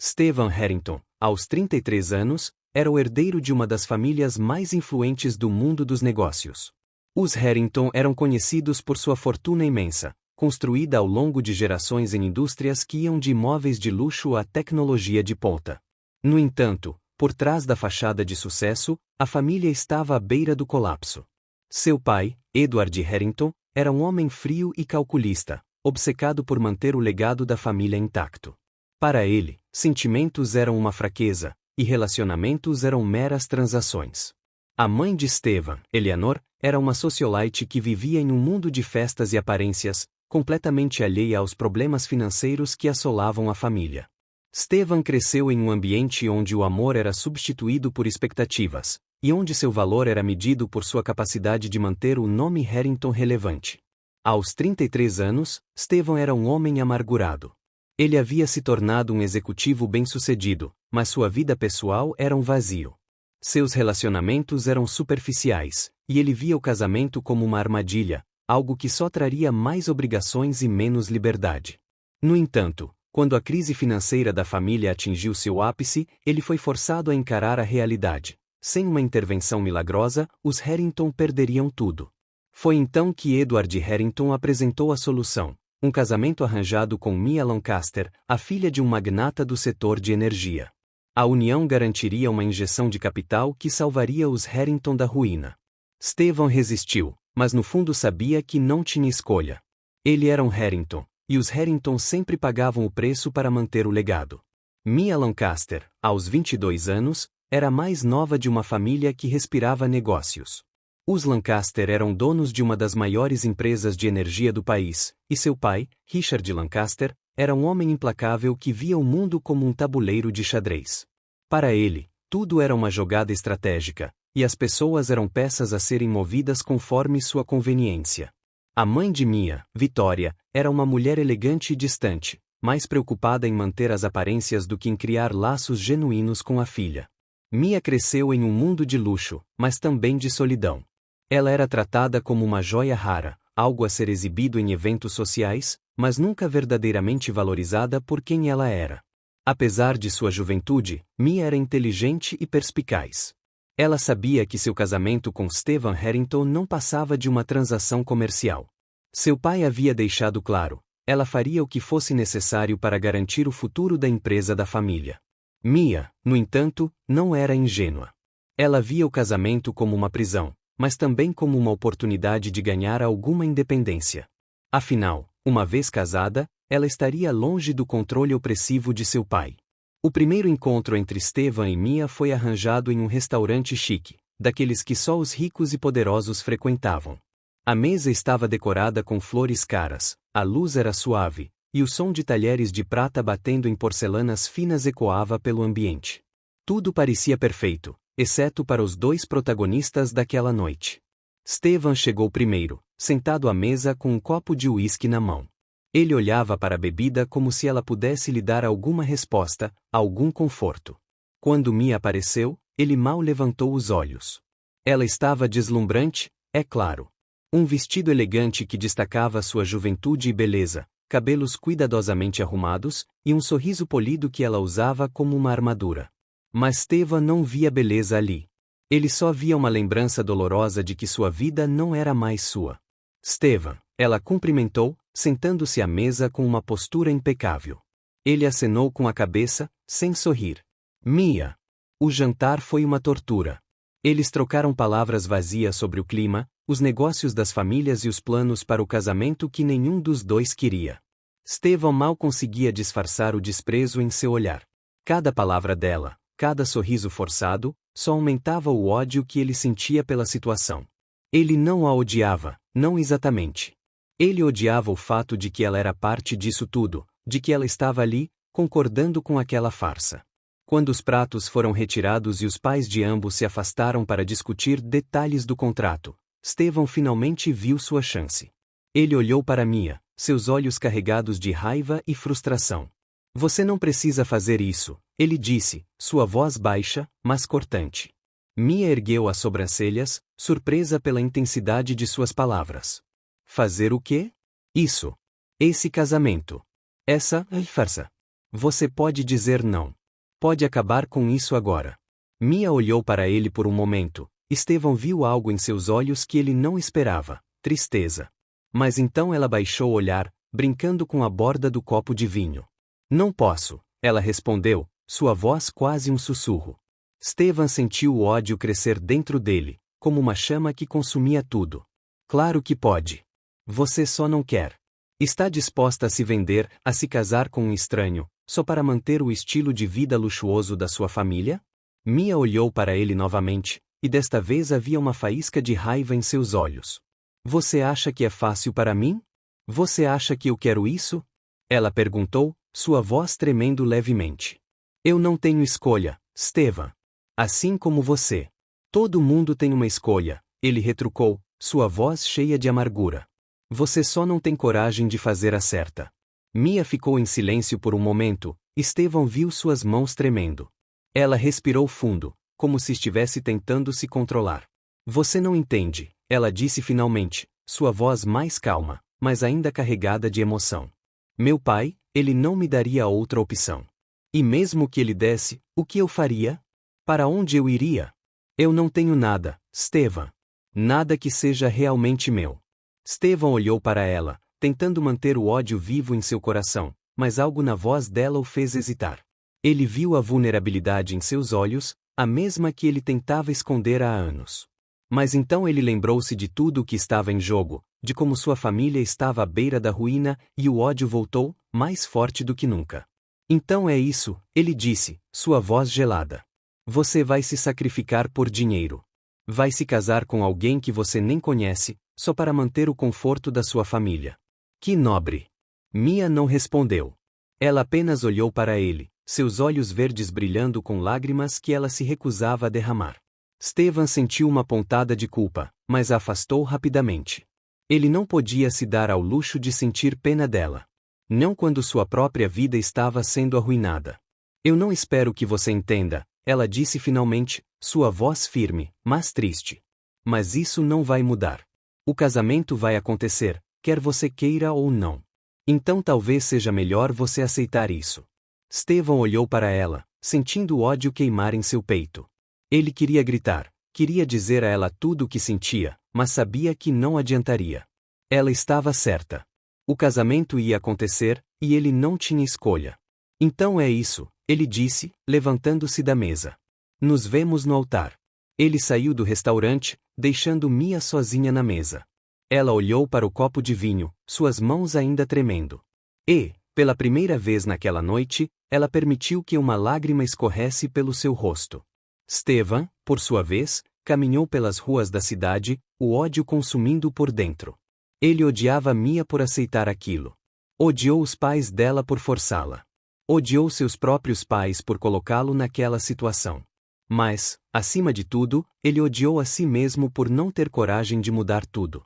Stephen Harrington, aos 33 anos, era o herdeiro de uma das famílias mais influentes do mundo dos negócios. Os Harrington eram conhecidos por sua fortuna imensa, construída ao longo de gerações em indústrias que iam de imóveis de luxo à tecnologia de ponta. No entanto, por trás da fachada de sucesso, a família estava à beira do colapso. Seu pai, Edward Harrington, era um homem frio e calculista, obcecado por manter o legado da família intacto. Para ele, sentimentos eram uma fraqueza, e relacionamentos eram meras transações. A mãe de Stephen, Eleanor, era uma socialite que vivia em um mundo de festas e aparências, completamente alheia aos problemas financeiros que assolavam a família. Stephen cresceu em um ambiente onde o amor era substituído por expectativas, e onde seu valor era medido por sua capacidade de manter o nome Harrington relevante. Aos 33 anos, Stephen era um homem amargurado. Ele havia se tornado um executivo bem-sucedido, mas sua vida pessoal era um vazio. Seus relacionamentos eram superficiais, e ele via o casamento como uma armadilha, algo que só traria mais obrigações e menos liberdade. No entanto, quando a crise financeira da família atingiu seu ápice, ele foi forçado a encarar a realidade. Sem uma intervenção milagrosa, os Harrington perderiam tudo. Foi então que Edward Harrington apresentou a solução: um casamento arranjado com Mia Lancaster, a filha de um magnata do setor de energia. A união garantiria uma injeção de capital que salvaria os Harrington da ruína. Stephen resistiu, mas no fundo sabia que não tinha escolha. Ele era um Harrington, e os Harrington sempre pagavam o preço para manter o legado. Mia Lancaster, aos 22 anos, era a mais nova de uma família que respirava negócios. Os Lancaster eram donos de uma das maiores empresas de energia do país, e seu pai, Richard Lancaster, era um homem implacável que via o mundo como um tabuleiro de xadrez. Para ele, tudo era uma jogada estratégica, e as pessoas eram peças a serem movidas conforme sua conveniência. A mãe de Mia, Victoria, era uma mulher elegante e distante, mais preocupada em manter as aparências do que em criar laços genuínos com a filha. Mia cresceu em um mundo de luxo, mas também de solidão. Ela era tratada como uma joia rara, algo a ser exibido em eventos sociais, mas nunca verdadeiramente valorizada por quem ela era. Apesar de sua juventude, Mia era inteligente e perspicaz. Ela sabia que seu casamento com Stephen Harrington não passava de uma transação comercial. Seu pai havia deixado claro: ela faria o que fosse necessário para garantir o futuro da empresa da família. Mia, no entanto, não era ingênua. Ela via o casamento como uma prisão, mas também como uma oportunidade de ganhar alguma independência. Afinal, uma vez casada, ela estaria longe do controle opressivo de seu pai. O primeiro encontro entre Stephen e Mia foi arranjado em um restaurante chique, daqueles que só os ricos e poderosos frequentavam. A mesa estava decorada com flores caras, a luz era suave, e o som de talheres de prata batendo em porcelanas finas ecoava pelo ambiente. Tudo parecia perfeito, exceto para os dois protagonistas daquela noite. Stephen chegou primeiro, sentado à mesa com um copo de uísque na mão. Ele olhava para a bebida como se ela pudesse lhe dar alguma resposta, algum conforto. Quando Mia apareceu, ele mal levantou os olhos. Ela estava deslumbrante, é claro. Um vestido elegante que destacava sua juventude e beleza, cabelos cuidadosamente arrumados, e um sorriso polido que ela usava como uma armadura. Mas Stephen não via beleza ali. Ele só via uma lembrança dolorosa de que sua vida não era mais sua. Stephen, ela cumprimentou, sentando-se à mesa com uma postura impecável. Ele acenou com a cabeça, sem sorrir. Mia. O jantar foi uma tortura. Eles trocaram palavras vazias sobre o clima, os negócios das famílias e os planos para o casamento que nenhum dos dois queria. Stephen mal conseguia disfarçar o desprezo em seu olhar. Cada palavra dela, cada sorriso forçado, só aumentava o ódio que ele sentia pela situação. Ele não a odiava, não exatamente. Ele odiava o fato de que ela era parte disso tudo, de que ela estava ali, concordando com aquela farsa. Quando os pratos foram retirados e os pais de ambos se afastaram para discutir detalhes do contrato, Stephen finalmente viu sua chance. Ele olhou para Mia, seus olhos carregados de raiva e frustração. Você não precisa fazer isso, ele disse, sua voz baixa, mas cortante. Mia ergueu as sobrancelhas, surpresa pela intensidade de suas palavras. Fazer o quê? Isso. Esse casamento. Essa farsa. Você pode dizer não. Pode acabar com isso agora. Mia olhou para ele por um momento. Estevão viu algo em seus olhos que ele não esperava: tristeza. Mas então ela baixou o olhar, brincando com a borda do copo de vinho. Não posso, ela respondeu, sua voz quase um sussurro. Stefan sentiu o ódio crescer dentro dele, como uma chama que consumia tudo. Claro que pode. Você só não quer. Está disposta a se vender, a se casar com um estranho, só para manter o estilo de vida luxuoso da sua família? Mia olhou para ele novamente, e desta vez havia uma faísca de raiva em seus olhos. Você acha que é fácil para mim? Você acha que eu quero isso? Ela perguntou, sua voz tremendo levemente. Eu não tenho escolha, Stefan. Assim como você. Todo mundo tem uma escolha, ele retrucou, sua voz cheia de amargura. Você só não tem coragem de fazer a certa. Mia ficou em silêncio por um momento. Stefan viu suas mãos tremendo. Ela respirou fundo, como se estivesse tentando se controlar. Você não entende, ela disse finalmente, sua voz mais calma, mas ainda carregada de emoção. Meu pai, ele não me daria outra opção. E mesmo que ele desse, o que eu faria? Para onde eu iria? Eu não tenho nada, Stefan. Nada que seja realmente meu. Stefan olhou para ela, tentando manter o ódio vivo em seu coração, mas algo na voz dela o fez hesitar. Ele viu a vulnerabilidade em seus olhos, a mesma que ele tentava esconder há anos. Mas então ele lembrou-se de tudo o que estava em jogo, de como sua família estava à beira da ruína, e o ódio voltou, mais forte do que nunca. Então é isso, ele disse, sua voz gelada. Você vai se sacrificar por dinheiro. Vai se casar com alguém que você nem conhece, só para manter o conforto da sua família. Que nobre! Mia não respondeu. Ela apenas olhou para ele, seus olhos verdes brilhando com lágrimas que ela se recusava a derramar. Stefan sentiu uma pontada de culpa, mas a afastou rapidamente. Ele não podia se dar ao luxo de sentir pena dela. Não quando sua própria vida estava sendo arruinada. Eu não espero que você entenda, ela disse finalmente, sua voz firme, mas triste. Mas isso não vai mudar. O casamento vai acontecer, quer você queira ou não. Então talvez seja melhor você aceitar isso. Stefan olhou para ela, sentindo o ódio queimar em seu peito. Ele queria gritar, queria dizer a ela tudo o que sentia, mas sabia que não adiantaria. Ela estava certa. O casamento ia acontecer, e ele não tinha escolha. Então é isso, ele disse, levantando-se da mesa. Nos vemos no altar. Ele saiu do restaurante, deixando Mia sozinha na mesa. Ela olhou para o copo de vinho, suas mãos ainda tremendo. E, pela primeira vez naquela noite, ela permitiu que uma lágrima escorresse pelo seu rosto. Stefan, por sua vez, caminhou pelas ruas da cidade, o ódio consumindo por dentro. Ele odiava Mia por aceitar aquilo. Odiou os pais dela por forçá-la. Odiou seus próprios pais por colocá-lo naquela situação. Mas, acima de tudo, ele odiou a si mesmo por não ter coragem de mudar tudo.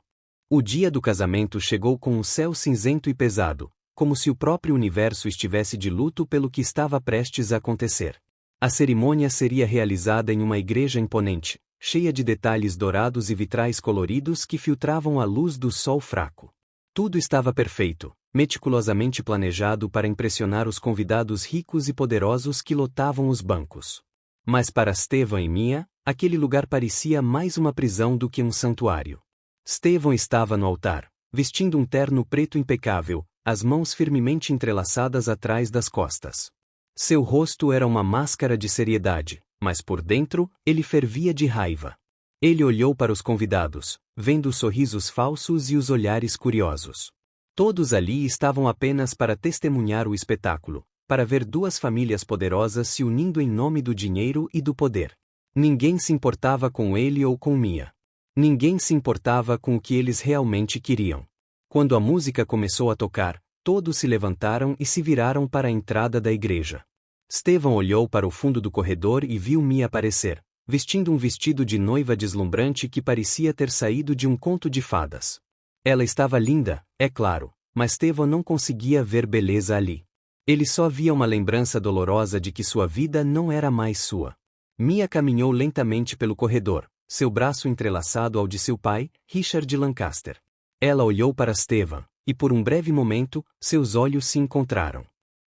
O dia do casamento chegou com um céu cinzento e pesado, como se o próprio universo estivesse de luto pelo que estava prestes a acontecer. A cerimônia seria realizada em uma igreja imponente, cheia de detalhes dourados e vitrais coloridos que filtravam a luz do sol fraco. Tudo estava perfeito, meticulosamente planejado para impressionar os convidados ricos e poderosos que lotavam os bancos. Mas para Stefan e Mia, aquele lugar parecia mais uma prisão do que um santuário. Stefan estava no altar, vestindo um terno preto impecável, as mãos firmemente entrelaçadas atrás das costas. Seu rosto era uma máscara de seriedade, mas por dentro, ele fervia de raiva. Ele olhou para os convidados, vendo os sorrisos falsos e os olhares curiosos. Todos ali estavam apenas para testemunhar o espetáculo, para ver duas famílias poderosas se unindo em nome do dinheiro e do poder. Ninguém se importava com ele ou com Mia. Ninguém se importava com o que eles realmente queriam. Quando a música começou a tocar, todos se levantaram e se viraram para a entrada da igreja. Stefan olhou para o fundo do corredor e viu Mia aparecer, vestindo um vestido de noiva deslumbrante que parecia ter saído de um conto de fadas. Ela estava linda, é claro, mas Stefan não conseguia ver beleza ali. Ele só via uma lembrança dolorosa de que sua vida não era mais sua. Mia caminhou lentamente pelo corredor, seu braço entrelaçado ao de seu pai, Richard Lancaster. Ela olhou para Stefan, e por um breve momento, seus olhos se encontraram.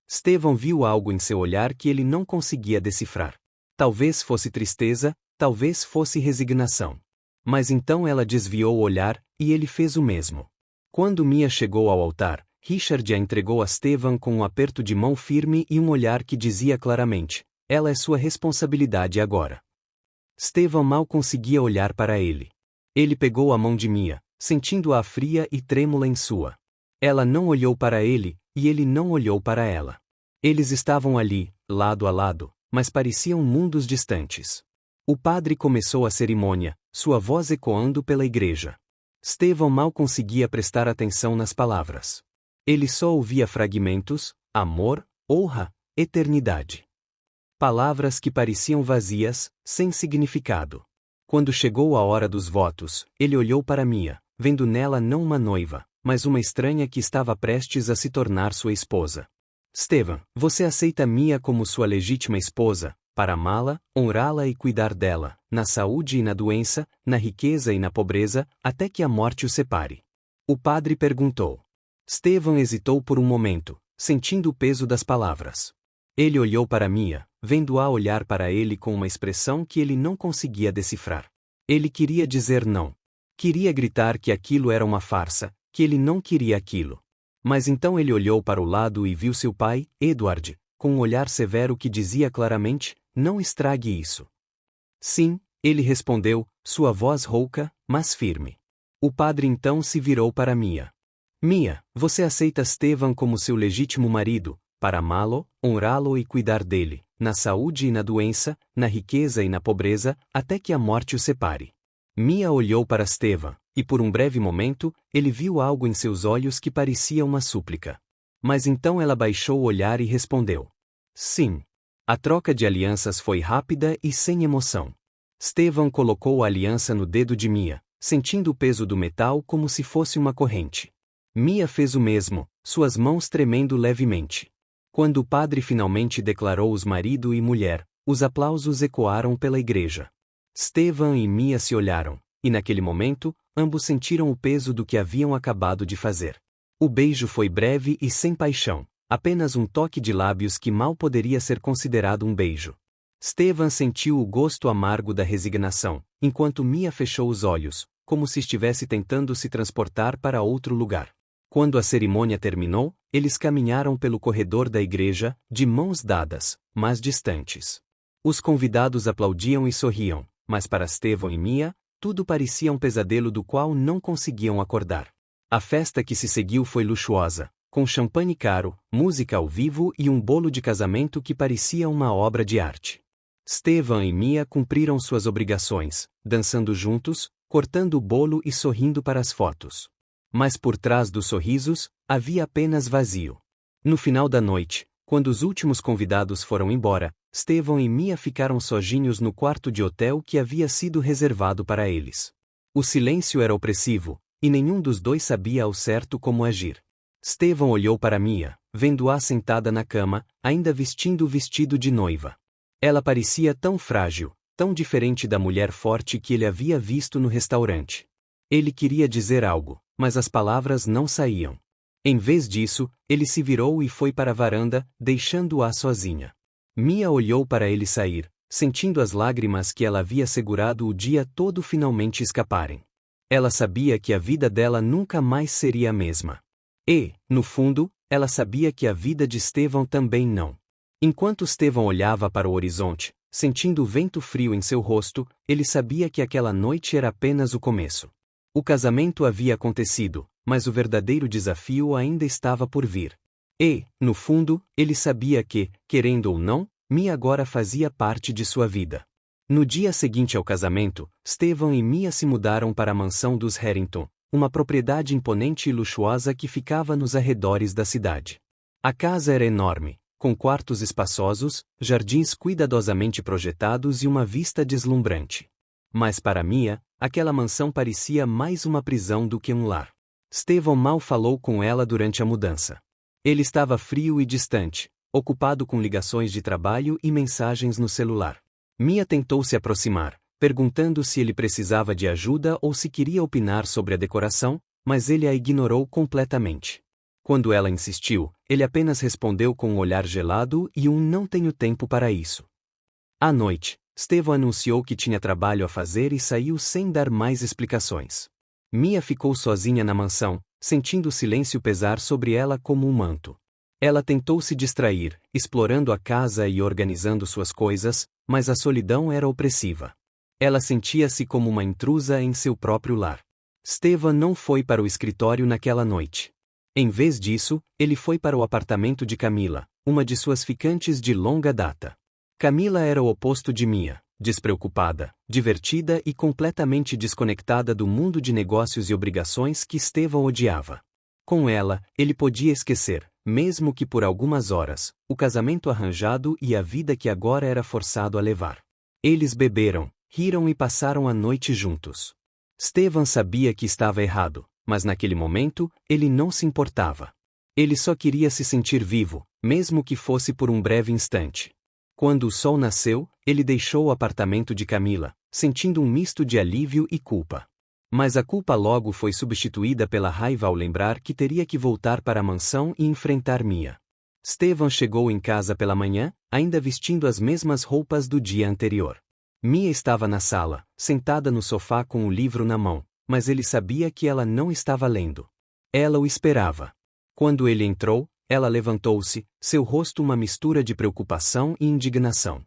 Estevão viu algo em seu olhar que ele não conseguia decifrar. Talvez fosse tristeza, talvez fosse resignação. Mas então ela desviou o olhar, e ele fez o mesmo. Quando Mia chegou ao altar, Richard a entregou a Estevão com um aperto de mão firme e um olhar que dizia claramente: ela é sua responsabilidade agora. Estevão mal conseguia olhar para ele. Ele pegou a mão de Mia, sentindo-a fria e trêmula em sua. Ela não olhou para ele, e ele não olhou para ela. Eles estavam ali, lado a lado, mas pareciam mundos distantes. O padre começou a cerimônia, sua voz ecoando pela igreja. Estevão mal conseguia prestar atenção nas palavras. Ele só ouvia fragmentos: amor, honra, eternidade. Palavras que pareciam vazias, sem significado. Quando chegou a hora dos votos, ele olhou para Mia, vendo nela não uma noiva, mas uma estranha que estava prestes a se tornar sua esposa. Estevão, você aceita Mia como sua legítima esposa, para amá-la, honrá-la e cuidar dela, na saúde e na doença, na riqueza e na pobreza, até que a morte o separe? O padre perguntou. Estevão hesitou por um momento, sentindo o peso das palavras. Ele olhou para Mia, vendo-a olhar para ele com uma expressão que ele não conseguia decifrar. Ele queria dizer não. Queria gritar que aquilo era uma farsa, que ele não queria aquilo. Mas então ele olhou para o lado e viu seu pai, Edward, com um olhar severo que dizia claramente: não estrague isso. Sim, ele respondeu, sua voz rouca, mas firme. O padre então se virou para Mia. Mia, você aceita Estevão como seu legítimo marido, para amá-lo, honrá-lo e cuidar dele, na saúde e na doença, na riqueza e na pobreza, até que a morte o separe? Mia olhou para Estevão, e por um breve momento, ele viu algo em seus olhos que parecia uma súplica. Mas então ela baixou o olhar e respondeu: sim. A troca de alianças foi rápida e sem emoção. Estevão colocou a aliança no dedo de Mia, sentindo o peso do metal como se fosse uma corrente. Mia fez o mesmo, suas mãos tremendo levemente. Quando o padre finalmente declarou-os marido e mulher, os aplausos ecoaram pela igreja. Estevão e Mia se olharam, e naquele momento, ambos sentiram o peso do que haviam acabado de fazer. O beijo foi breve e sem paixão, apenas um toque de lábios que mal poderia ser considerado um beijo. Estevão sentiu o gosto amargo da resignação, enquanto Mia fechou os olhos, como se estivesse tentando se transportar para outro lugar. Quando a cerimônia terminou, eles caminharam pelo corredor da igreja, de mãos dadas, mas distantes. Os convidados aplaudiam e sorriam, mas para Estevão e Mia, tudo parecia um pesadelo do qual não conseguiam acordar. A festa que se seguiu foi luxuosa, com champanhe caro, música ao vivo e um bolo de casamento que parecia uma obra de arte. Estevão e Mia cumpriram suas obrigações, dançando juntos, cortando o bolo e sorrindo para as fotos. Mas por trás dos sorrisos, havia apenas vazio. No final da noite, quando os últimos convidados foram embora, Estevão e Mia ficaram sozinhos no quarto de hotel que havia sido reservado para eles. O silêncio era opressivo, e nenhum dos dois sabia ao certo como agir. Estevão olhou para Mia, vendo-a sentada na cama, ainda vestindo o vestido de noiva. Ela parecia tão frágil, tão diferente da mulher forte que ele havia visto no restaurante. Ele queria dizer algo, mas as palavras não saíam. Em vez disso, ele se virou e foi para a varanda, deixando-a sozinha. Mia olhou para ele sair, sentindo as lágrimas que ela havia segurado o dia todo finalmente escaparem. Ela sabia que a vida dela nunca mais seria a mesma. E, no fundo, ela sabia que a vida de Estevão também não. Enquanto Estevão olhava para o horizonte, sentindo o vento frio em seu rosto, ele sabia que aquela noite era apenas o começo. O casamento havia acontecido, mas o verdadeiro desafio ainda estava por vir. E, no fundo, ele sabia que, querendo ou não, Mia agora fazia parte de sua vida. No dia seguinte ao casamento, Estevão e Mia se mudaram para a mansão dos Harrington, uma propriedade imponente e luxuosa que ficava nos arredores da cidade. A casa era enorme, com quartos espaçosos, jardins cuidadosamente projetados e uma vista deslumbrante. Mas para Mia, aquela mansão parecia mais uma prisão do que um lar. Estevão mal falou com ela durante a mudança. Ele estava frio e distante, ocupado com ligações de trabalho e mensagens no celular. Mia tentou se aproximar, perguntando se ele precisava de ajuda ou se queria opinar sobre a decoração, mas ele a ignorou completamente. Quando ela insistiu, ele apenas respondeu com um olhar gelado e um "não tenho tempo para isso". À noite, Stevan anunciou que tinha trabalho a fazer e saiu sem dar mais explicações. Mia ficou sozinha na mansão, sentindo o silêncio pesar sobre ela como um manto. Ela tentou se distrair, explorando a casa e organizando suas coisas, mas a solidão era opressiva. Ela sentia-se como uma intrusa em seu próprio lar. Stevan não foi para o escritório naquela noite. Em vez disso, ele foi para o apartamento de Camila, uma de suas ficantes de longa data. Camila era o oposto de Mia, despreocupada, divertida e completamente desconectada do mundo de negócios e obrigações que Stevan odiava. Com ela, ele podia esquecer, mesmo que por algumas horas, o casamento arranjado e a vida que agora era forçado a levar. Eles beberam, riram e passaram a noite juntos. Stevan sabia que estava errado, mas naquele momento, ele não se importava. Ele só queria se sentir vivo, mesmo que fosse por um breve instante. Quando o sol nasceu, ele deixou o apartamento de Camila, sentindo um misto de alívio e culpa. Mas a culpa logo foi substituída pela raiva ao lembrar que teria que voltar para a mansão e enfrentar Mia. Stevan chegou em casa pela manhã, ainda vestindo as mesmas roupas do dia anterior. Mia estava na sala, sentada no sofá com o livro na mão, mas ele sabia que ela não estava lendo. Ela o esperava. Quando ele entrou, ela levantou-se, seu rosto uma mistura de preocupação e indignação.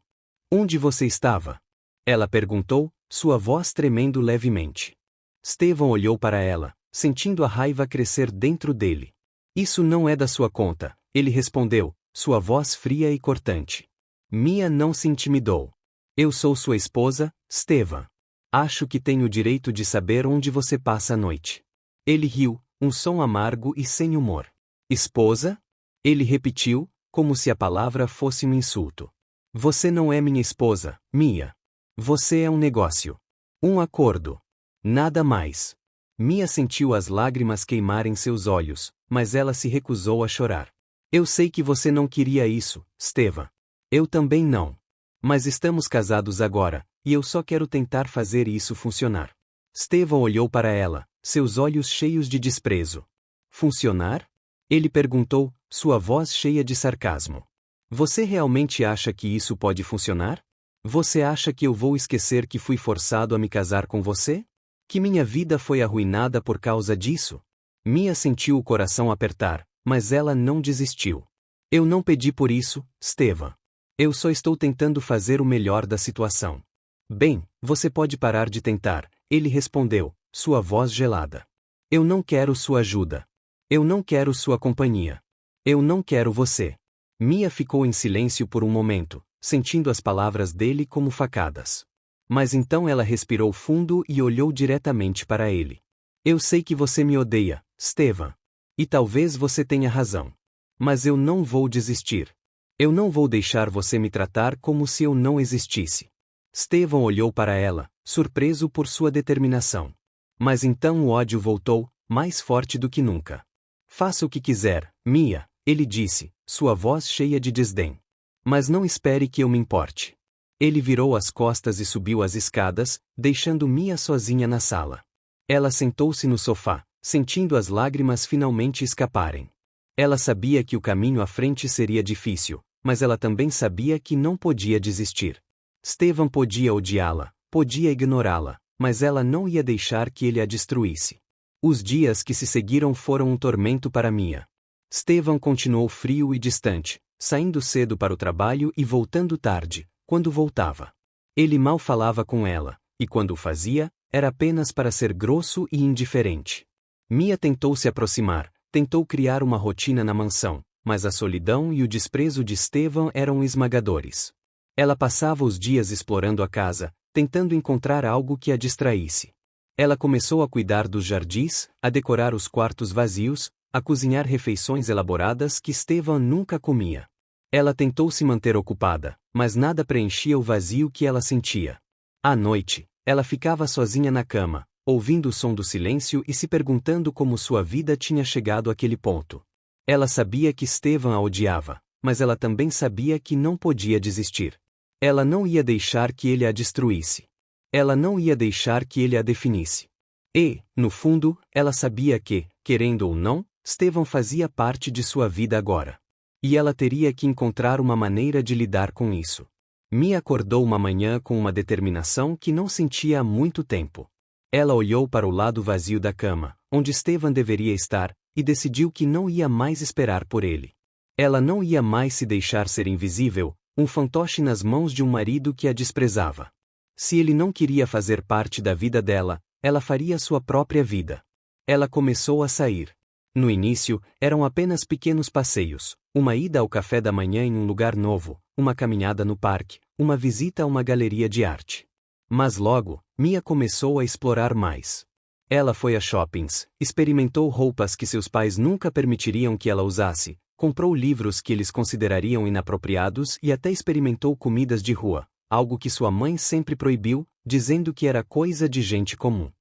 "Onde você estava?" Ela perguntou, sua voz tremendo levemente. Stevan olhou para ela, sentindo a raiva crescer dentro dele. "Isso não é da sua conta", ele respondeu, sua voz fria e cortante. Mia não se intimidou. "Eu sou sua esposa, Stevan. Acho que tenho o direito de saber onde você passa a noite." Ele riu, um som amargo e sem humor. "Esposa?" Ele repetiu, como se a palavra fosse um insulto. "Você não é minha esposa, Mia. Você é um negócio. Um acordo. Nada mais." Mia sentiu as lágrimas queimarem seus olhos, mas ela se recusou a chorar. "Eu sei que você não queria isso, Stevan. Eu também não. Mas estamos casados agora, e eu só quero tentar fazer isso funcionar." Stevan olhou para ela, seus olhos cheios de desprezo. "Funcionar?" Ele perguntou, sua voz cheia de sarcasmo. "Você realmente acha que isso pode funcionar? Você acha que eu vou esquecer que fui forçado a me casar com você? Que minha vida foi arruinada por causa disso?" Mia sentiu o coração apertar, mas ela não desistiu. "Eu não pedi por isso, Stevan. Eu só estou tentando fazer o melhor da situação." "Bem, você pode parar de tentar", ele respondeu, sua voz gelada. "Eu não quero sua ajuda. Eu não quero sua companhia. Eu não quero você." Mia ficou em silêncio por um momento, sentindo as palavras dele como facadas. Mas então ela respirou fundo e olhou diretamente para ele. "Eu sei que você me odeia, Stevan. E talvez você tenha razão. Mas eu não vou desistir. Eu não vou deixar você me tratar como se eu não existisse." Stevan olhou para ela, surpreso por sua determinação. Mas então o ódio voltou, mais forte do que nunca. "Faça o que quiser, Mia", ele disse, sua voz cheia de desdém. "Mas não espere que eu me importe." Ele virou as costas e subiu as escadas, deixando Mia sozinha na sala. Ela sentou-se no sofá, sentindo as lágrimas finalmente escaparem. Ela sabia que o caminho à frente seria difícil, mas ela também sabia que não podia desistir. Stevan podia odiá-la, podia ignorá-la, mas ela não ia deixar que ele a destruísse. Os dias que se seguiram foram um tormento para Mia. Stevan continuou frio e distante, saindo cedo para o trabalho e voltando tarde, quando voltava. Ele mal falava com ela, e quando o fazia, era apenas para ser grosso e indiferente. Mia tentou se aproximar, tentou criar uma rotina na mansão, mas a solidão e o desprezo de Stevan eram esmagadores. Ela passava os dias explorando a casa, tentando encontrar algo que a distraísse. Ela começou a cuidar dos jardins, a decorar os quartos vazios, a cozinhar refeições elaboradas que Stevan nunca comia. Ela tentou se manter ocupada, mas nada preenchia o vazio que ela sentia. À noite, ela ficava sozinha na cama, ouvindo o som do silêncio e se perguntando como sua vida tinha chegado àquele ponto. Ela sabia que Stevan a odiava, mas ela também sabia que não podia desistir. Ela não ia deixar que ele a destruísse. Ela não ia deixar que ele a definisse. E, no fundo, ela sabia que, querendo ou não, Stevan fazia parte de sua vida agora. E ela teria que encontrar uma maneira de lidar com isso. Mia acordou uma manhã com uma determinação que não sentia há muito tempo. Ela olhou para o lado vazio da cama, onde Stevan deveria estar, e decidiu que não ia mais esperar por ele. Ela não ia mais se deixar ser invisível, um fantoche nas mãos de um marido que a desprezava. Se ele não queria fazer parte da vida dela, ela faria sua própria vida. Ela começou a sair. No início, eram apenas pequenos passeios, uma ida ao café da manhã em um lugar novo, uma caminhada no parque, uma visita a uma galeria de arte. Mas logo, Mia começou a explorar mais. Ela foi a shoppings, experimentou roupas que seus pais nunca permitiriam que ela usasse, comprou livros que eles considerariam inapropriados e até experimentou comidas de rua, algo que sua mãe sempre proibiu, dizendo que era coisa de gente comum.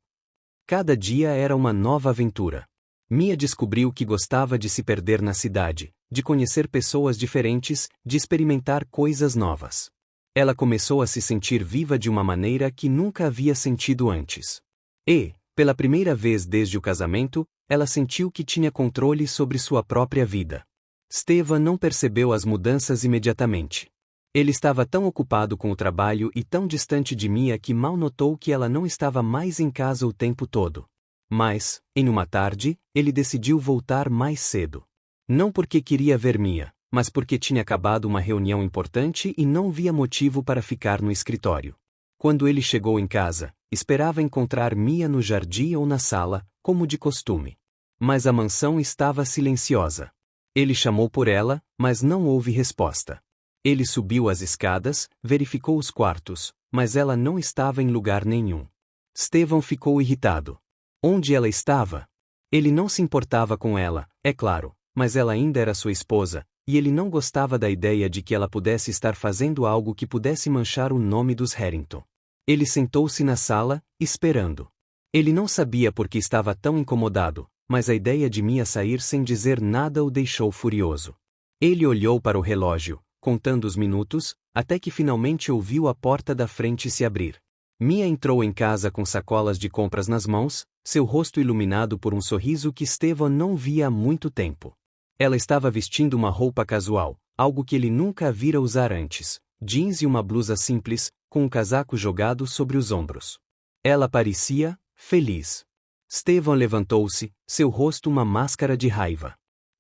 Cada dia era uma nova aventura. Mia descobriu que gostava de se perder na cidade, de conhecer pessoas diferentes, de experimentar coisas novas. Ela começou a se sentir viva de uma maneira que nunca havia sentido antes. E, pela primeira vez desde o casamento, ela sentiu que tinha controle sobre sua própria vida. Stevan não percebeu as mudanças imediatamente. Ele estava tão ocupado com o trabalho e tão distante de Mia que mal notou que ela não estava mais em casa o tempo todo. Mas, em uma tarde, ele decidiu voltar mais cedo. Não porque queria ver Mia, mas porque tinha acabado uma reunião importante e não via motivo para ficar no escritório. Quando ele chegou em casa, esperava encontrar Mia no jardim ou na sala, como de costume. Mas a mansão estava silenciosa. Ele chamou por ela, mas não houve resposta. Ele subiu as escadas, verificou os quartos, mas ela não estava em lugar nenhum. Stevan ficou irritado. Onde ela estava? Ele não se importava com ela, é claro, mas ela ainda era sua esposa, e ele não gostava da ideia de que ela pudesse estar fazendo algo que pudesse manchar o nome dos Harrington. Ele sentou-se na sala, esperando. Ele não sabia por que estava tão incomodado, mas a ideia de Mia sair sem dizer nada o deixou furioso. Ele olhou para o relógio, contando os minutos, até que finalmente ouviu a porta da frente se abrir. Mia entrou em casa com sacolas de compras nas mãos, seu rosto iluminado por um sorriso que Stevan não via há muito tempo. Ela estava vestindo uma roupa casual, algo que ele nunca a vira usar antes, jeans e uma blusa simples, com um casaco jogado sobre os ombros. Ela parecia feliz. Stevan levantou-se, seu rosto uma máscara de raiva.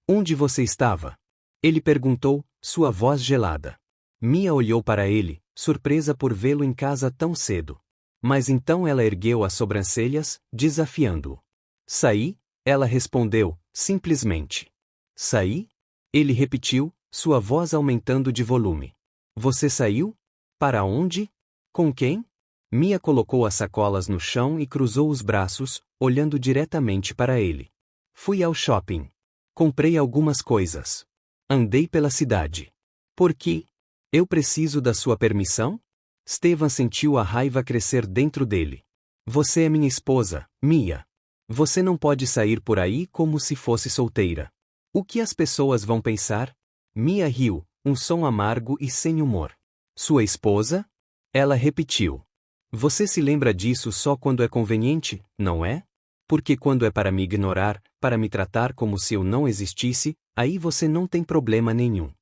Onde você estava? Ele perguntou, sua voz gelada. Mia olhou para ele, surpresa por vê-lo em casa tão cedo. Mas então ela ergueu as sobrancelhas, desafiando-o. Saí? Ela respondeu, simplesmente. Saí? Ele repetiu, sua voz aumentando de volume. Você saiu? Para onde? Com quem? Mia colocou as sacolas no chão e cruzou os braços, olhando diretamente para ele. Fui ao shopping. Comprei algumas coisas. Andei pela cidade. Por quê? Eu preciso da sua permissão? Stevan sentiu a raiva crescer dentro dele. Você é minha esposa, Mia. Você não pode sair por aí como se fosse solteira. O que as pessoas vão pensar? Mia riu, um som amargo e sem humor. Sua esposa? Ela repetiu. Você se lembra disso só quando é conveniente, não é? Porque quando é para me ignorar, para me tratar como se eu não existisse, aí você não tem problema nenhum.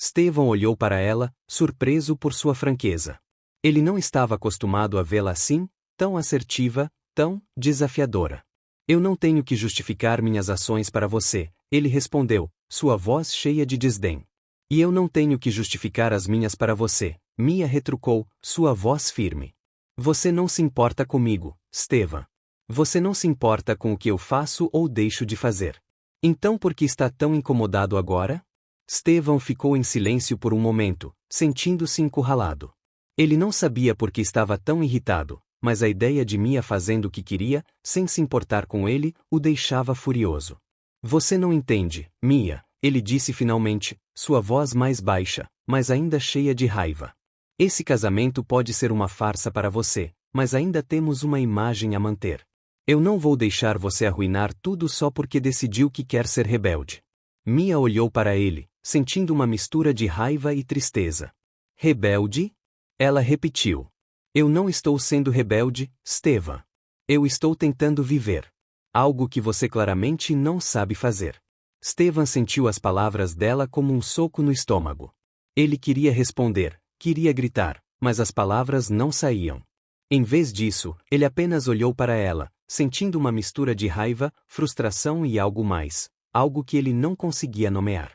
Stevan olhou para ela, surpreso por sua franqueza. Ele não estava acostumado a vê-la assim, tão assertiva, tão desafiadora. Eu não tenho que justificar minhas ações para você, ele respondeu, sua voz cheia de desdém. E eu não tenho que justificar as minhas para você, Mia retrucou, sua voz firme. Você não se importa comigo, Stevan. Você não se importa com o que eu faço ou deixo de fazer. Então por que está tão incomodado agora? Stevan ficou em silêncio por um momento, sentindo-se encurralado. Ele não sabia por que estava tão irritado, mas a ideia de Mia fazendo o que queria, sem se importar com ele, o deixava furioso. Você não entende, Mia, ele disse finalmente, sua voz mais baixa, mas ainda cheia de raiva. Esse casamento pode ser uma farsa para você, mas ainda temos uma imagem a manter. Eu não vou deixar você arruinar tudo só porque decidiu que quer ser rebelde. Mia olhou para ele, sentindo uma mistura de raiva e tristeza. Rebelde? Ela repetiu. Eu não estou sendo rebelde, Stevan. Eu estou tentando viver. Algo que você claramente não sabe fazer. Stevan sentiu as palavras dela como um soco no estômago. Ele queria responder, queria gritar, mas as palavras não saíam. Em vez disso, ele apenas olhou para ela, sentindo uma mistura de raiva, frustração e algo mais, algo que ele não conseguia nomear.